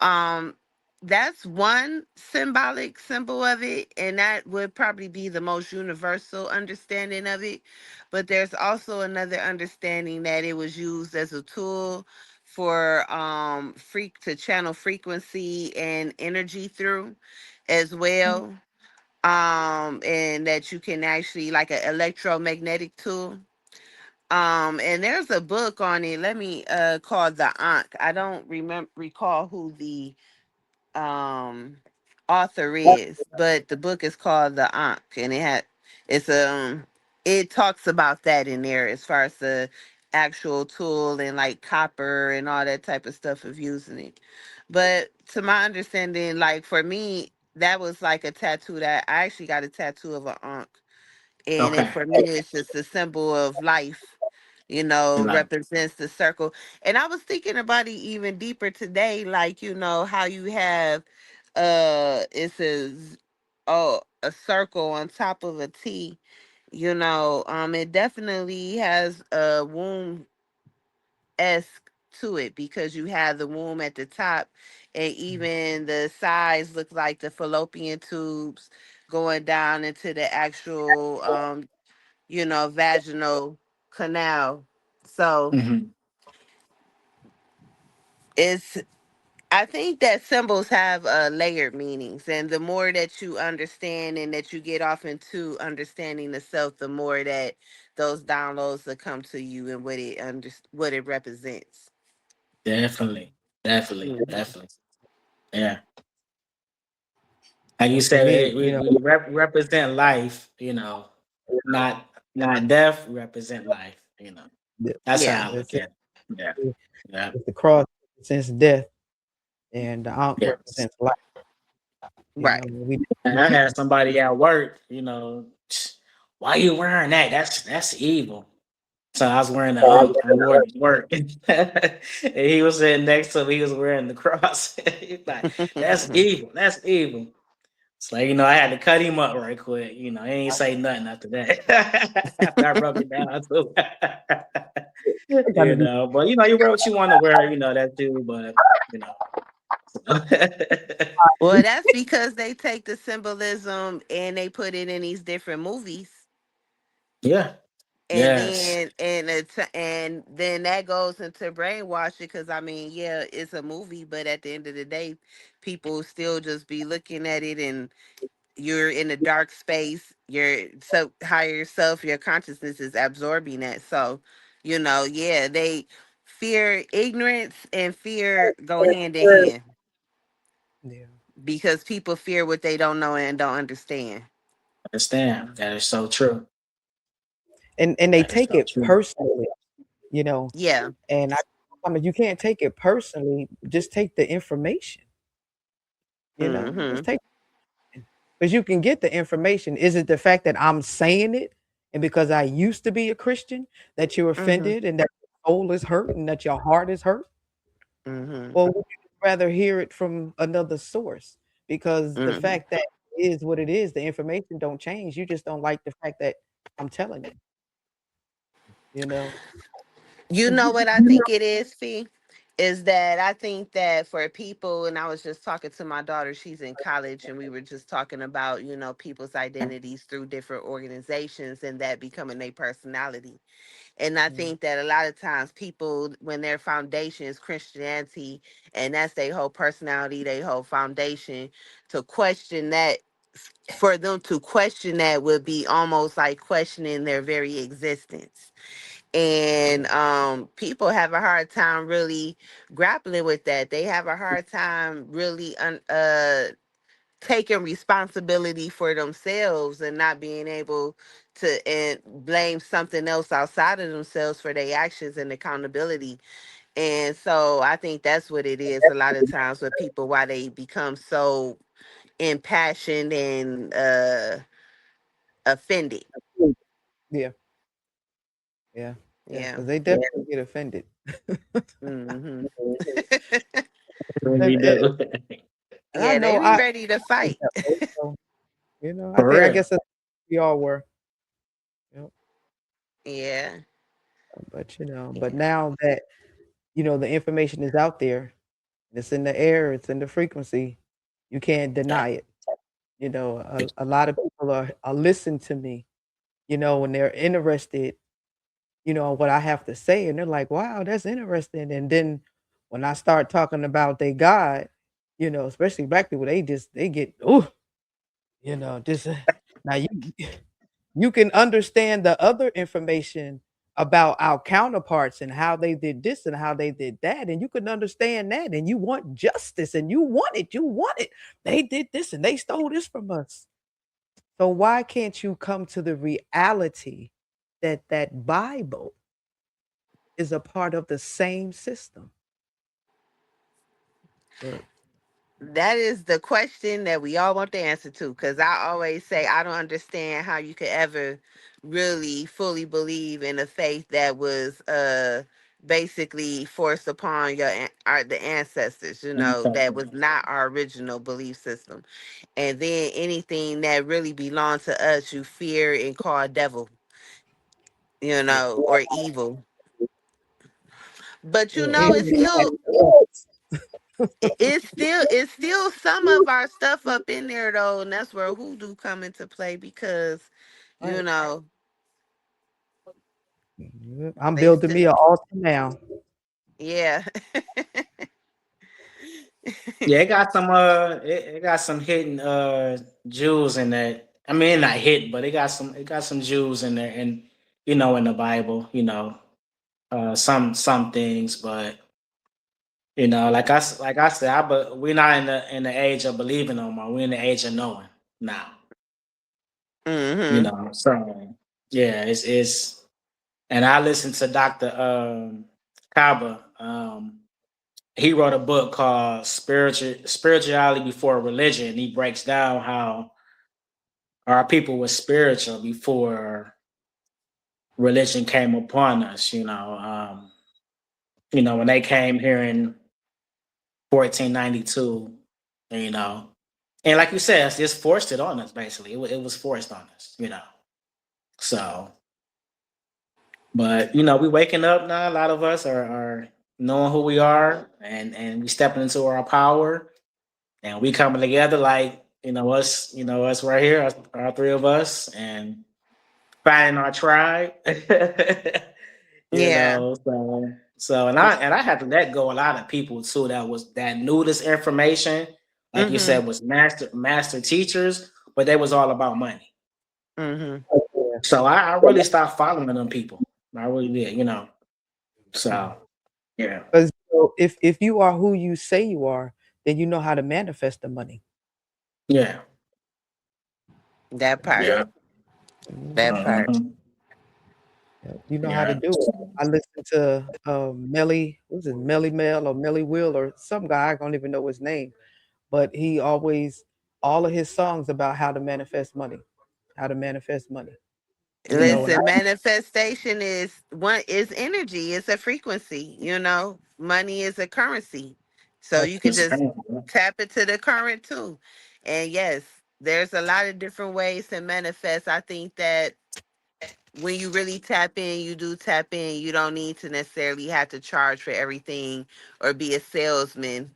that's one symbolic symbol of it, and that would probably be the most universal understanding of it. But there's also another understanding that it was used as a tool for freak to channel frequency and energy through as well. And that you can actually, like, an electromagnetic tool. And there's a book on it. Let me called The Ankh. I don't recall who the um author is, but the book is called The Ankh, and it's it talks about that in there as far as the actual tool and like copper and all that type of stuff of using it. But to my understanding, like for me, that was like a tattoo that I actually got a tattoo of an Ankh, and Okay. for me it's just a symbol of life, Right. represents the circle. And I was thinking about it even deeper today, like, how you have it says, oh, a circle on top of a T. It definitely has a womb esque to it, because you have the womb at the top, and even the sides look like the fallopian tubes going down into the actual vaginal canal. So Hmm. it's I think that symbols have layered meanings, and the more that you understand and that you get off into understanding the self, the more that those downloads will come to you and what it represents. Definitely. Definitely. Mhm. Definitely. Yeah. Like you And for said, me, we represent life, not not death, we represent life, the, That's Yeah. how I look at it. Yeah. Yeah. the cross represents death, and the ankh Yes. represents life. Right. We And I had somebody at work, why you wearing that? That's evil. So I was wearing the I wore it to work. And he was sitting next to me, he was wearing the cross. He's like, that's evil. That's evil. It's like, I had to cut him up right quick. He ain't say nothing after that. After I broke it down too. got to be But you wear what you want to wear, that too, but you know. Well, that's because they take the symbolism and they put it in these different movies, Yeah. and Yes. then that goes into brainwashing, because I mean, yeah, it's a movie, but at the end of the day, people still just be looking at it, and you're in a dark space. Your higher self, your consciousness is absorbing that. So, yeah, they fear, ignorance and fear go hand in hand, yeah. because people fear what they don't know and don't understand. Understand. That is so true. And they That is take so it true. personally, you know. Yeah. And I I mean, you can't take it personally. Just take the information. Just Mhm. take because you can get the information. Is it the fact that I'm saying it, and because I used to be a Christian, that you're Mhm. offended and that your soul is hurt and that your heart is hurt? Mhm. Or would you rather hear it from another source? Because the Mhm. fact that it is what it is, the information don't change. You just don't like the fact that I'm telling you. You know. You know what I think it is, Fee? Is that I think that for people, and I was just talking to my daughter, she's in college, and we were just talking about, people's identities through different organizations and that becoming their personality. And I Mm, think that a lot of times people, when their foundation is Christianity and that's their whole personality, their whole foundation, to question that, for them to question that would be almost like questioning their very existence. And people have a hard time really grappling with that. They have a hard time really taking responsibility for themselves and not being able to and blame something else outside of themselves for their actions and accountability. And so I think that's what it is a lot of times with people, why they become so impassioned and offended. mm. Yeah, yeah, yeah. Yeah. Because they definitely get offended. Hmm. And, We and, do. and I Yeah, they know be I ready to was fight. that way, so For I real. guess that's we all were. You know, Yeah. but but Yeah. now that the information is out there, it's in the air, it's in the frequency, you can't deny it. A lot of people are listening to me, and they're interested, in what I have to say, and they're like, "Wow, that's interesting." And then when I start talking about they God, especially black people, they get just now you can understand the other information about our counterparts and how they did this and how they did that, and you can understand that, and you want justice, and you want it. They did this and they stole this from us. So why can't you come to the reality that that Bible is a part of the same system? But That is the question that we all want the answer to. Because I always say, I don't understand how you could ever really fully believe in a faith that was basically forced upon the ancestors, that was not our original belief system. And then anything that really belonged to us, you fear and call devil, yeah, or evil. But yeah, it's still it's still some of our stuff up in there though, and that's where hoodoo come into play because you right. know Yeah, I'm they building still, me an altar now. yeah. Yeah, it got some it got some hidden jewels in that. I mean, not hidden, but it got some jewels in there, and in the Bible, some things, but like I said, but we're not in the age of believing no more. We're in the age of knowing now. Mhm. So yeah, it's and I listened to Dr. Kaba. He wrote a book called Spirituality Before Religion. He breaks down how our people were spiritual before religion came upon us. When they came here in 1492, you know, and like you said, it's just forced it on us. Basically, it was forced on us. So, but we waking up now. A lot of us are knowing who we are, and we stepping into our power, and we coming together like us right here, our three of us, and finding our tribe. Yeah. So and I had to let go a lot of people too that knew this information, like you Mhm. said, was master teachers, but they was all about money. Mhm. Yeah. So I really stopped following them people. I really did. So yeah, Because if you are who you say you are, then you know how to manifest the money. yeah, That part. yeah. Mhm. That part. Mhm. Yep, you know how to Yeah. do it. I listen to Melly, what's it, Melly Mel or Melly Will or some guy, I don't even know his name, but he always, all of his songs about how to manifest money, Mm. and I, Listen, manifestation is energy. It's a frequency. Money is a currency, so that's you can true. It's just crazy. tap into the current too. And yes, there's a lot of different ways to manifest. I think that when you really tap in, you do tap in. You don't need to necessarily have to charge for everything or be a salesman.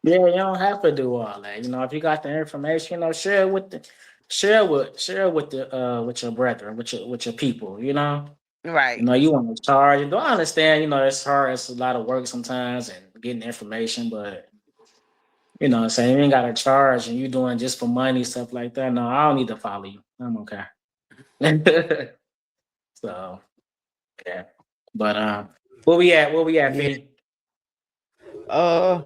Yeah, you don't have to do all that. If you got the information, share with with your brethren, with your people. Right. You want to charge. And do I understand? It's hard. It's a lot of work sometimes and getting information, but saying you ain't got to charge and you doing just for money stuff like that. No, I don't need to follow you. I'm okay. So yeah, but where we at? Where we at, Yeah, Fee?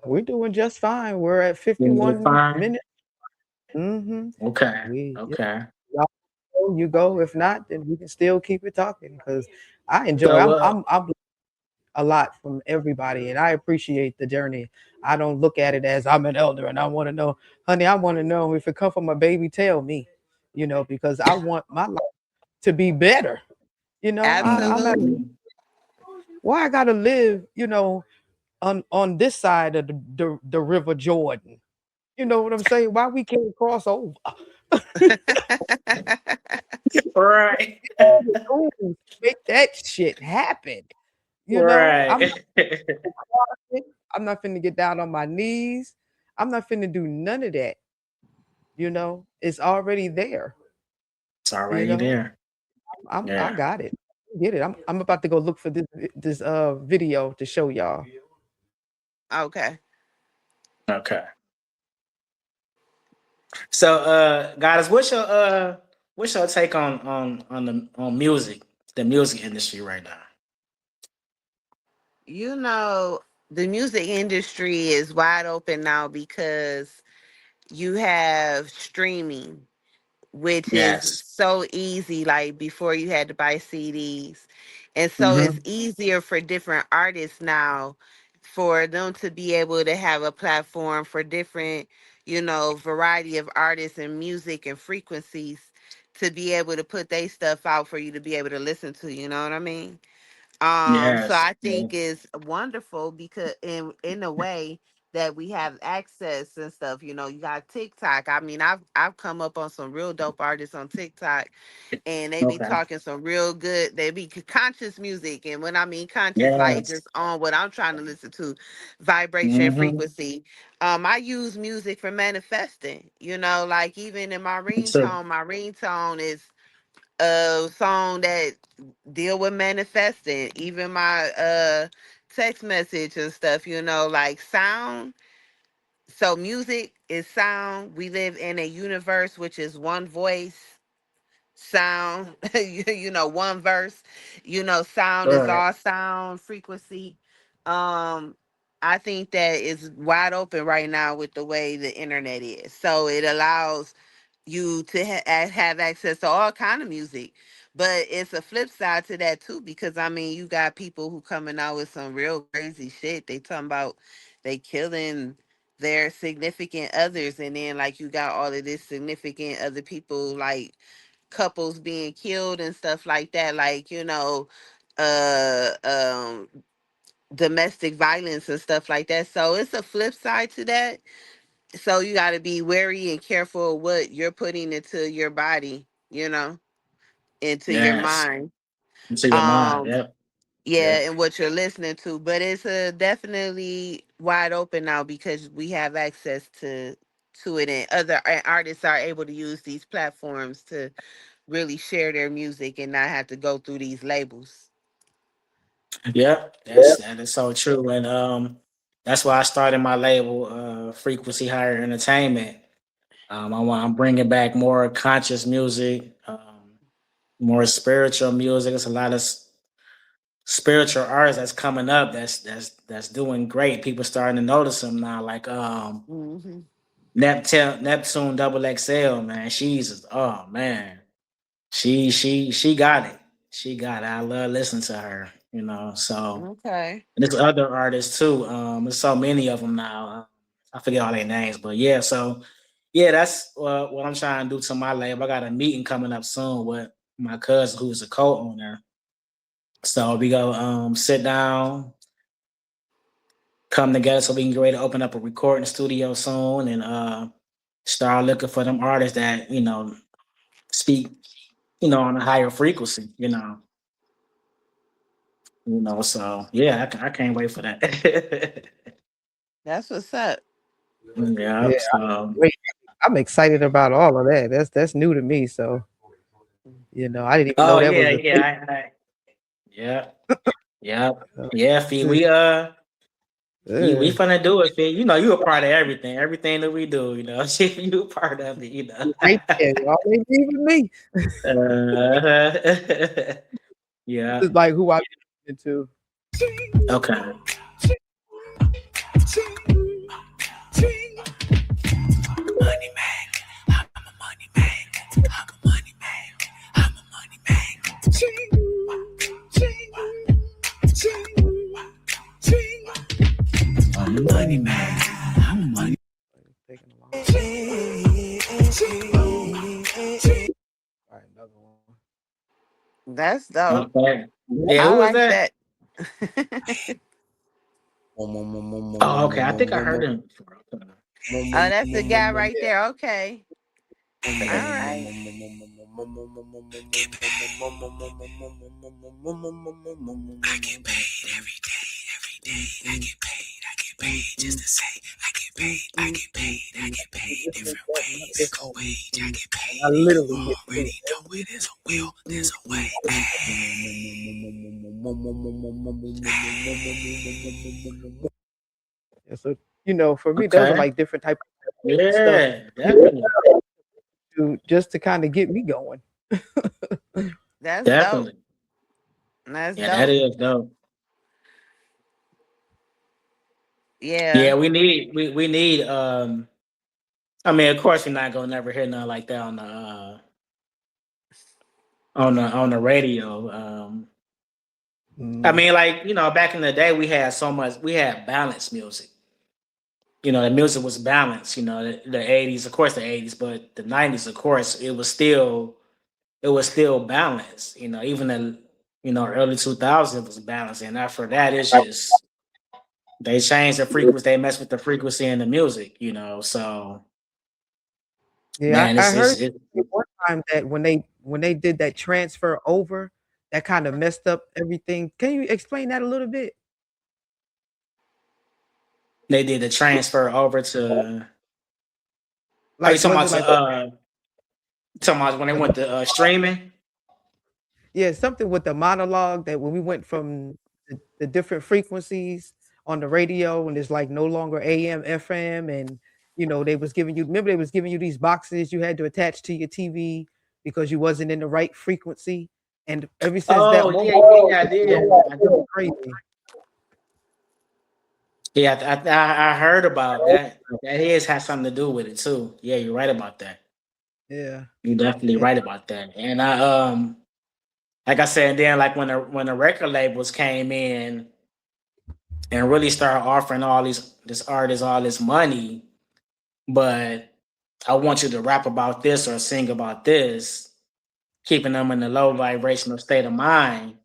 we're doing just fine. We're at You doing 51 fine? minutes. Mm-hmm. Okay. Yeah, Okay. y'all go, you go. If not, then we can still keep it talking because I enjoy. So I'm a lot from everybody, and I appreciate the journey. I don't look at it as I'm an elder and I want to know, honey. I want to know if it come from a baby. Tell me, because I want my life to be better. I'm at Absolutely. mhm. why I gotta live, on this side of the River Jordan. You know what I'm saying? Why we can't cross over? Right. All the tools make that shit happen. I'm Right. I'm not finna get down on my knees. I'm not finna do none of that. It's already there. It's You already know, there. I Yeah. got it. Get it. I'm about to go look for this video to show y'all. Okay. Okay. So, guys, what's your take on the music industry right now? You know, the music industry is wide open now because you have streaming, which is Yes. so easy. Like before, you had to buy CDs. And so it's Mm-hmm. easier for different artists now for them to be able to have a platform for different, variety of artists and music and frequencies to be able to put their stuff out for you to be able to listen to. You know what I mean? So Yes. I Yeah. think it's wonderful because in a way that we have access and stuff. You got TikTok. I mean, I've come up on some real dope artists on TikTok, and they be Okay. talking some real good. They be conscious music, and when I mean conscious, like Yes. just on what I'm trying to listen to, vibration, Mm-hmm. frequency. I use music for manifesting. Like even in So, my ringtone is a song that deal with manifesting. Even my text message and stuff, like sound. So music is sound. We live in a universe which is one voice, sound, one verse. Sound all is right. all sound frequency. um I think that is wide open right now with the way the internet is, so it allows you to have access to all kind of music. But it's a flip side to that too, because I mean you got people who coming out with some real crazy shit. They talking about they killing their significant others, and then like you got all of this significant other people, like couples being killed and stuff like that, like uh um domestic violence and stuff like that. So it's a flip side to that. So you got to be wary and careful of what you're putting into your body, into your Yes. mind. Into your mind. um Yep. yeah, Yep. and what you're listening to. But it's definitely wide open now because we have access to it, and other artists are able to use these platforms to really share their music and not have to go through these labels. Yep. That is so true. And that's why I started my label, Frequency Higher Entertainment. I'm bringing back more conscious music, more spiritual music. It's a lot of spiritual artists that's coming up. That's doing great. People starting to notice them now. Like Hmm. Neptune Double XL, man. She's oh man. she got it. She got it. I love listening to her. So Okay. and there's other artists too. There's so many of them now. I forget all their names, but yeah. So yeah, that's what I'm trying to do to my label. I got a meeting coming up soon with my cousin who's a co-owner. So we go sit down, come together so we can get ready to open up a recording studio soon and start looking for them artists that, speak, on a higher frequency, so yeah, I can't wait for that. That's what's up. Yeah, Yeah, so wait, I'm excited about all of that. That's new to me. So I didn't even know oh that yeah, was a thing. yeah, yeah, yeah, Uh, yeah, Fee. just, We uh, finna do it, Fee. You a part of everything that we do, you a part of it. right there, y'all ain't leaving me. uh, This yeah, is like who I'm into. okay. Taking a long. All right, another one. That's dope. Okay. Yeah, I who was like that? that. Oh, okay. I think I heard him before. Okay. Oh, that's the guy right there. Okay. All right. I literally get paid. Yeah, so for me, those are Okay. like different type of stuff Yeah, people definitely. do just to kind of get me going. That's dope. Definitely. That's Yeah, that dope. is dope. Yeah. Yeah, we need I mean, of course we're not gonna never hear nothing like that on the radio. I Mm, mean, like, back in the day we had balanced music. The music was balanced, the 80s, of course the 80s, but the 90s, of course, it was still balanced. Even the early 2000s was balanced, and after that, it's just they changed the frequency. They messed with the frequency in the music. So yeah, man, I it's heard it's it, one time that when they did that transfer over, that kind of messed up everything. Can you explain that a little bit? they did the transfer over to. Are you Like, talking was about it like when they the went to streaming? yeah, something with the monologue that when we went from the different frequencies on the radio and it's like no longer AM, FM, and they was giving you remember they was giving you these boxes you had to attach to your TV because you wasn't in the right frequency. And ever since that Oh moment, yeah, yeah, yeah, I did. crazy. Yeah, I heard about that. That has something to do with it too. Yeah, you're right about that. Yeah. You're definitely Yeah. right about that. And like I said, then like when the record labels came in and really started offering all this artists all this money, but I want you to rap about this or sing about this, keeping them in a low vibrational state of mind,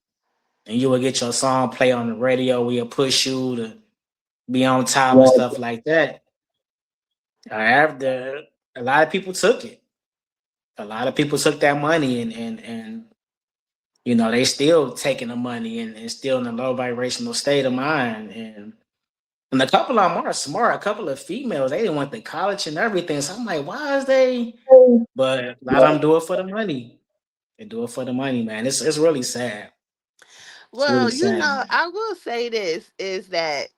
and you will get your song play on the radio. We'll push you to be on top and stuff like that. After a lot of people took it, a lot of people took that money and they still taking the money and still in a low vibrational state of mind and a couple of them are smart. A couple of females, they didn't want the college and everything. So I'm like, why is they? But a lot of them do it for the money. They do it for the money, man. It's really sad. It's really Well, sad. I will say this is that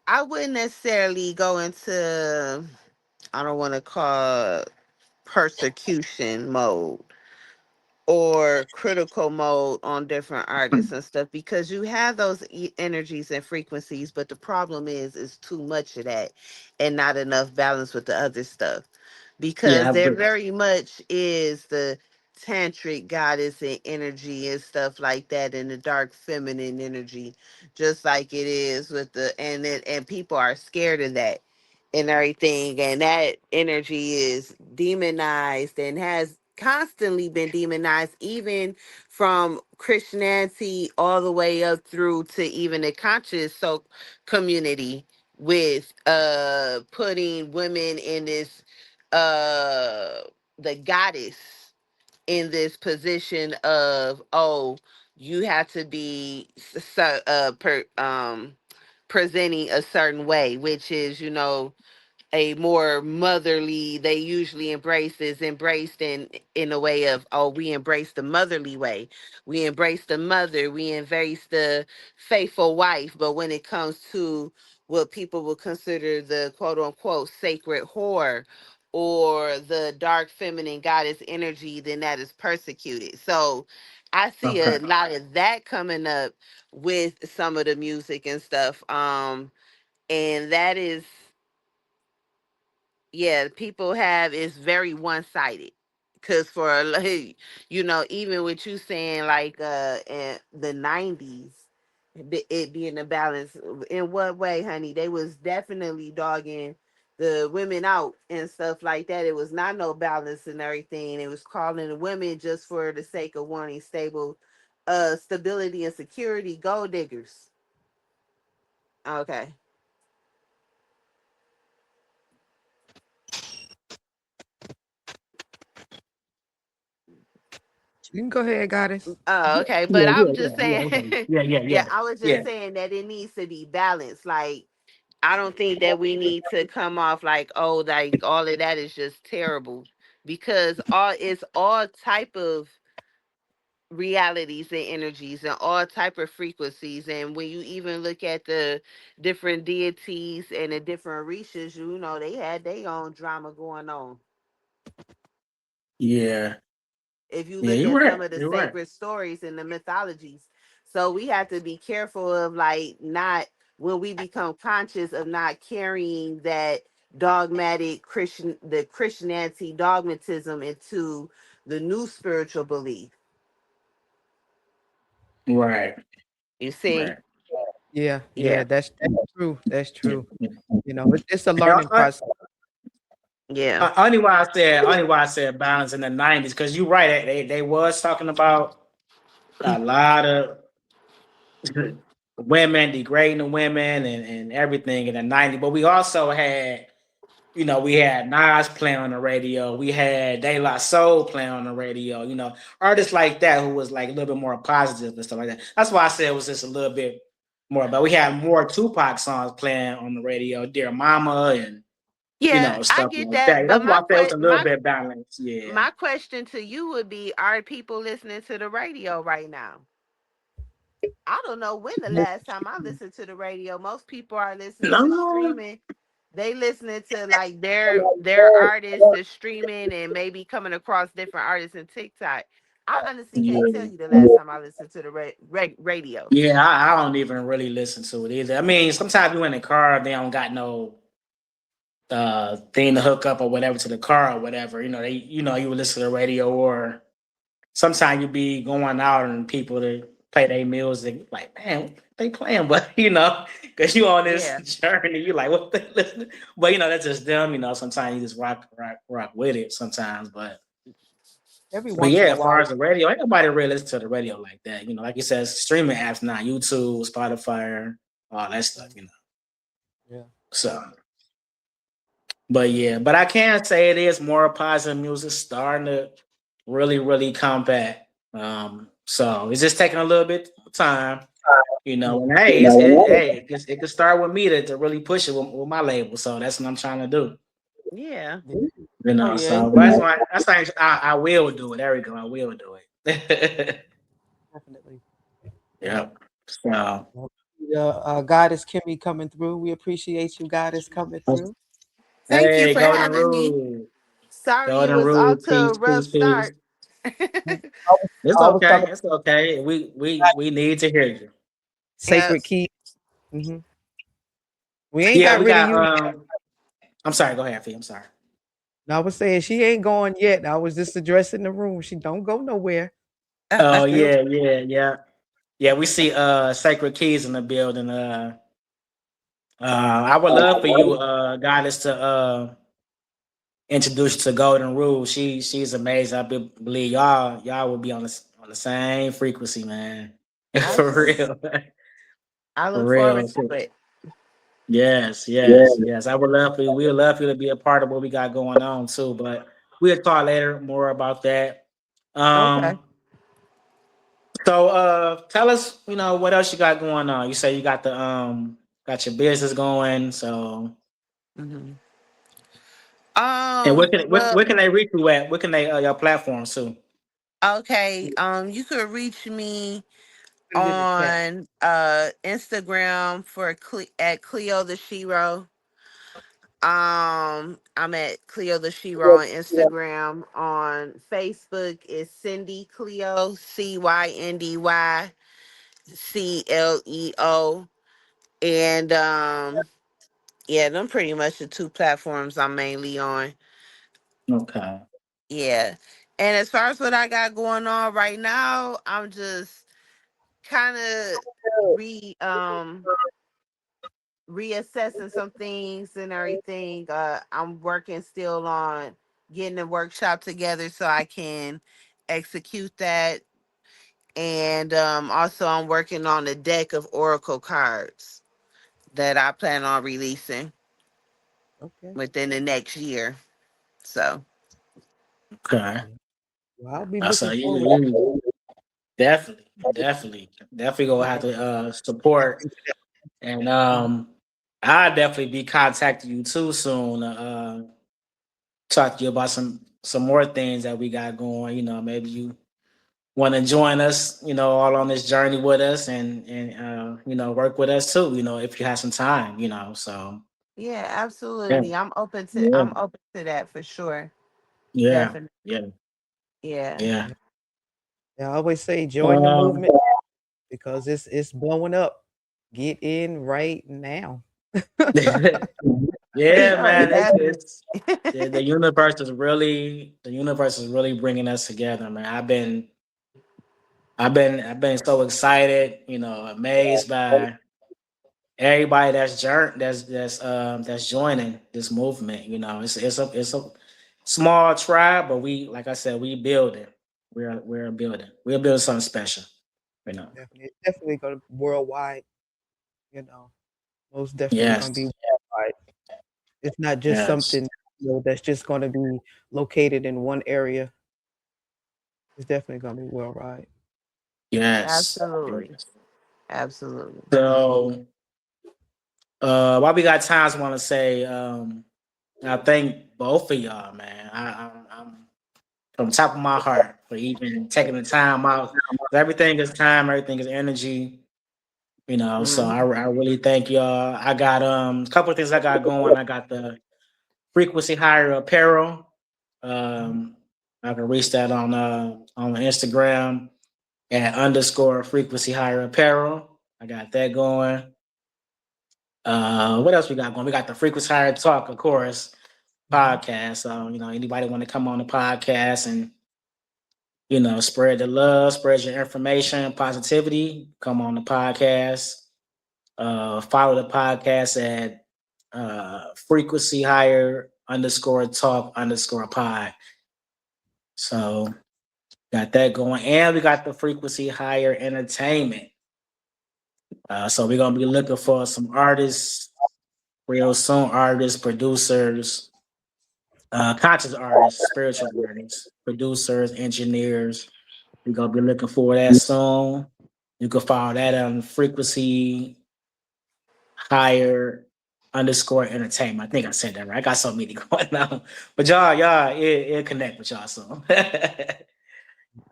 I wouldn't necessarily go into, I don't want to call persecution mode or critical mode on different artists and stuff because you have those energies and frequencies, but the problem is too much of that and not enough balance with the other stuff because Yeah, I there agree. very much is the tantric goddess and energy and stuff like that, and the dark feminine energy, just like it is with and people are scared of that and everything, and that energy is demonized and has constantly been demonized, even from Christianity all the way up through to even the conscious community, with putting women in this uh the goddess in this position of, oh, you have to be presenting a certain way, which is, a more motherly, they usually embrace is embraced in a way of, oh, we embrace the motherly way, we embrace the mother, we embrace the faithful wife. But when it comes to what people will consider the quote unquote sacred whore or the dark feminine goddess energy, then that is persecuted. So I see Okay. a lot of that coming up with some of the music and stuff, and that is, yeah, people have, it's very one-sided. Because for like, even with you saying like in the 90s, it being a balance, in what way, honey? They was definitely dogging the women out and stuff like that. It was not no balance and everything. It was calling the women, just for the sake of wanting stability and security, gold diggers. Okay. You can go ahead, goddess. Oh, okay. Yeah, But yeah, I'm yeah, just yeah. saying, Okay. Yeah, yeah, yeah, yeah, I was just yeah. saying that it needs to be balanced. Like, I don't think that we need to come off like, oh, like all of that is just terrible, because all type of realities and energies and all type of frequencies. And when you even look at the different deities and the different rishas, they had their own drama going on. Yeah. If you Yeah, look you're at right. some of the You're right. sacred stories and the mythologies. So we have to be careful of, like, not, when we become conscious of not carrying that the Christianity dogmatism into the new spiritual belief. Right. You see? Right. Yeah, Yeah. yeah, that's true. That's Yeah. true. Yeah. It's a And, learning process. Yeah. only why I said balance in the '90s, because you're right. They was talking about a lot of women, degrading the women and everything in the '90s. But we also had, we had Nas playing on the radio. We had De La Soul playing on the radio. Artists like that who was like a little bit more positive and stuff like that. That's why I said it was just a little bit more. But we had more Tupac songs playing on the radio, Dear Mama, and Yeah, I stuff get like that. that. But That's why I said it was a little bit balanced. Yeah. my question to you would be, are people listening to the radio right now? I don't know when the last time I listened to the radio. Most people are listening to No. streaming. They listening to like their artists, the streaming, and maybe coming across different artists in TikTok. I honestly can't tell Yeah. you the last time I listened to the radio. Yeah, I don't even really listen to it either. I mean, sometimes you in the car, they don't got no thing to hook up or whatever to the car or whatever. You would listen to the radio, or sometimes you be going out and people to play their music. Like, man, what they playing, but because you on this Yeah, journey, you like what they listening. But that's just them. Sometimes you just rock with it. Sometimes, but. Every But once yeah, in a as far while. as the radio, ain't nobody really listen to the radio like that. Like you said, streaming apps now, YouTube, Spotify, all that stuff. Yeah. So, but yeah, but I can say it is more positive music starting to really, really come back. So it's just taking a little bit of time. Yeah. And hey, it could start with me to really push it with my label. So that's what I'm trying to do. yeah, Yeah. Oh yeah, So that's why I will do it. There we go. I will do it. definitely. Yeah. So Goddess Kimmy coming through. We appreciate you, Goddess, coming through. thank you hey, for Golden having me. Rule. Sorry it Golden was Rule, off to a peace, rough peace, peace. start. It's I was okay. talking It's okay. We need to hear you. Yep. sacred key. Hmm. We ain't Yeah, got we rid of got you. I'm sorry, go ahead, Fee. I'm sorry. I was saying she ain't going yet. I was just addressing the room. She don't go nowhere. She Oh still. yeah, yeah, yeah. Yeah, we see Sacred Keys in the building. I would love for you, Goddess, to introduce you to Golden Rule. She's amazing. Believe y'all will be on the same frequency, man. For Absolutely. real. I For look forward real. to it. Yes, Yeah. yes, yes. I would love for you. We would love for you to be a part of what we got going on too. But we'll talk later more about that. Okay. Um, so tell us, what else you got going on. You say you got your business going. So Hmm. and Well, where can they reach you at? Where can they your platforms too? okay. You could reach me Put it in the chat. on Instagram for at Cleo the Shiro. I'm at Cleo the Shiro on Instagram. On Facebook is Cindy Cleo, CyndyCleo. And yeah, them pretty much the two platforms I'm mainly on. Okay. Yeah. And as far as what I got going on right now, I'm just kind of re reassessing some things and everything. I'm working still on getting a workshop together so I can execute that. And also, I'm working on a deck of Oracle cards that I plan on releasing Okay. within the next year. So, Okay. Well, I'll be That's looking a forward you definitely gonna have to to support. into that. And Mhm. I'll definitely be contacting you too soon. Talk to you about some more things that we got going. Maybe you want to join us. All on this journey with us, and work with us too. If you have some time. So yeah, yeah, absolutely. yeah, I'm open to that for sure. yeah, Definitely. yeah, Yeah. yeah. Yeah. Yeah, I always say join the Um, movement because it's blowing up. Get in right now. yeah, Oh, man. definitely. The universe is really bringing us together, man. I've been so excited, amazed by everybody that's joining this movement. It's a small tribe, but like I said, we building. We're building. We're building something special. You know. Definitely, it's definitely gonna be worldwide. You know, most definitely gonna be Yes. worldwide. It's not just Yes. something that's just gonna be located in one area. It's definitely gonna be worldwide. Yes. Absolutely. Yes. Absolutely. So, while we got times, I want to say, I thank both of y'all, man. I'm from the top of my heart for even taking the time out. Everything is time, everything is energy. So I, Hmm. I really thank y'all. I got a couple of things I got going. I got the frequency higher apparel. Mhm. Um, I can reach that on Instagram at underscore frequency higher apparel. I got that going. What else we got going? We got the frequency higher talk, of course, Mhm. podcast. So anybody want to come on the podcast and spread the love, spread your information, positivity, come on the podcast. Follow the podcast at frequency higher underscore talk underscore pod. So got that going. And we got the frequency higher entertainment. So we're gonna be looking for some artists real soon, artists, producers, conscious artists, spiritual artists, producers, engineers. We're gonna be looking for that soon. You can follow that on frequency higher underscore entertainment. I think I said that right. I got so many going on. But y'all, it connect with y'all soon. Yeah.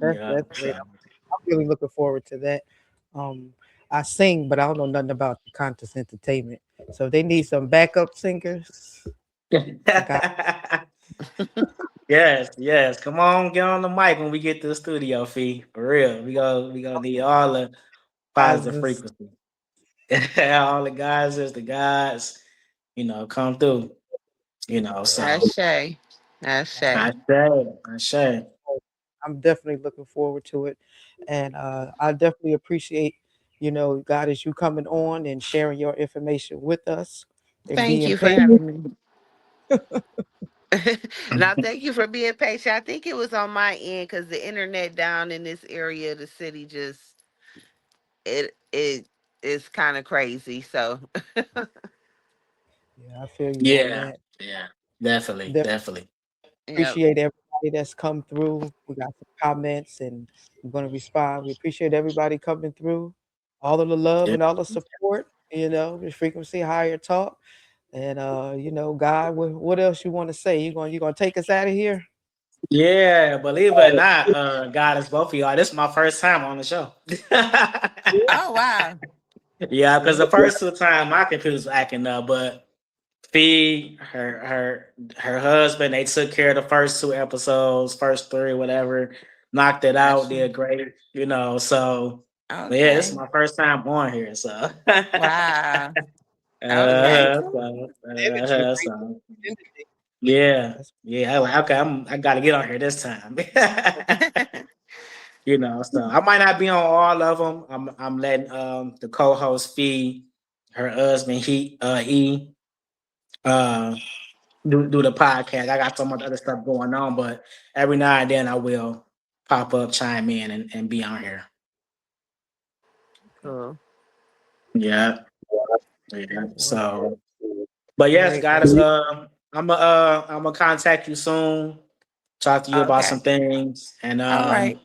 That's great. So I'm really looking forward to that. Um, I sing, but I don't know nothing about the contest entertainment. So if they need some backup singers, I got. yes, yes. Come on, get on the mic when we get to the studio, fee. For real. We gonna need all the positive Guys, frequency. All the guys is the guys, come through. So Ashe. That's Uh, Shay. I say, I say. I'm definitely looking forward to it, and I definitely appreciate, God, as you coming on and sharing your information with us and Thank being you for patient. having me. Now, thank you for being patient. I think it was on my end because the internet down in this area of the city just it is kind of crazy. So, Yeah, I feel you on Yeah, that. yeah, definitely, Definitely definitely. yep. appreciate everybody that's come through. We got some comments, and I'm going to respond. We appreciate everybody coming through, all of the love Yeah, and all the support. The frequency higher talk. And God, what else you want to say? You gonna take us out of here? yeah. Believe it or not, God is both of y'all. This is my first time on the show. Oh wow. Yeah, because Yeah. the first two times my computer was acting up, but Fee, her husband, they took care of the first two episodes, first three, whatever, knocked it out, Gotcha. did great, So, but yeah, this is Okay. my first time on here, so. Wow. Okay. Cool. Energy, bring So energy. yeah, That's yeah. I like, okay, I got to get on here this time. So I might not be on all of them. I'm letting the co-host Fee, her husband E uh do the podcast. I got so much other stuff going on, but every now and then I will pop up, chime in, and be on here. Cool. Yeah, yeah. well, So, but yes, great. guys, Well, I'm gonna contact you soon. Talk to you about Okay. some things, All right.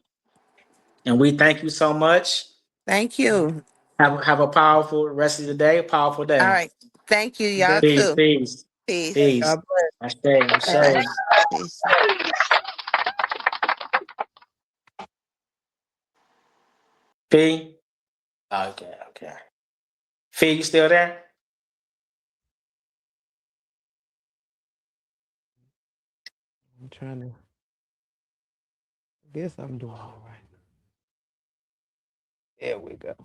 and we thank you so much. Thank you. Have a powerful rest of the day, a powerful All day. right. Thank you, y'all definitely. Peace, too. peace, Peace. peace. God bless. I say, I Bye bye. say. Peace. Fee. Okay, okay. Fee, you still there? I'm trying to. Guess I'm doing all right. There we go.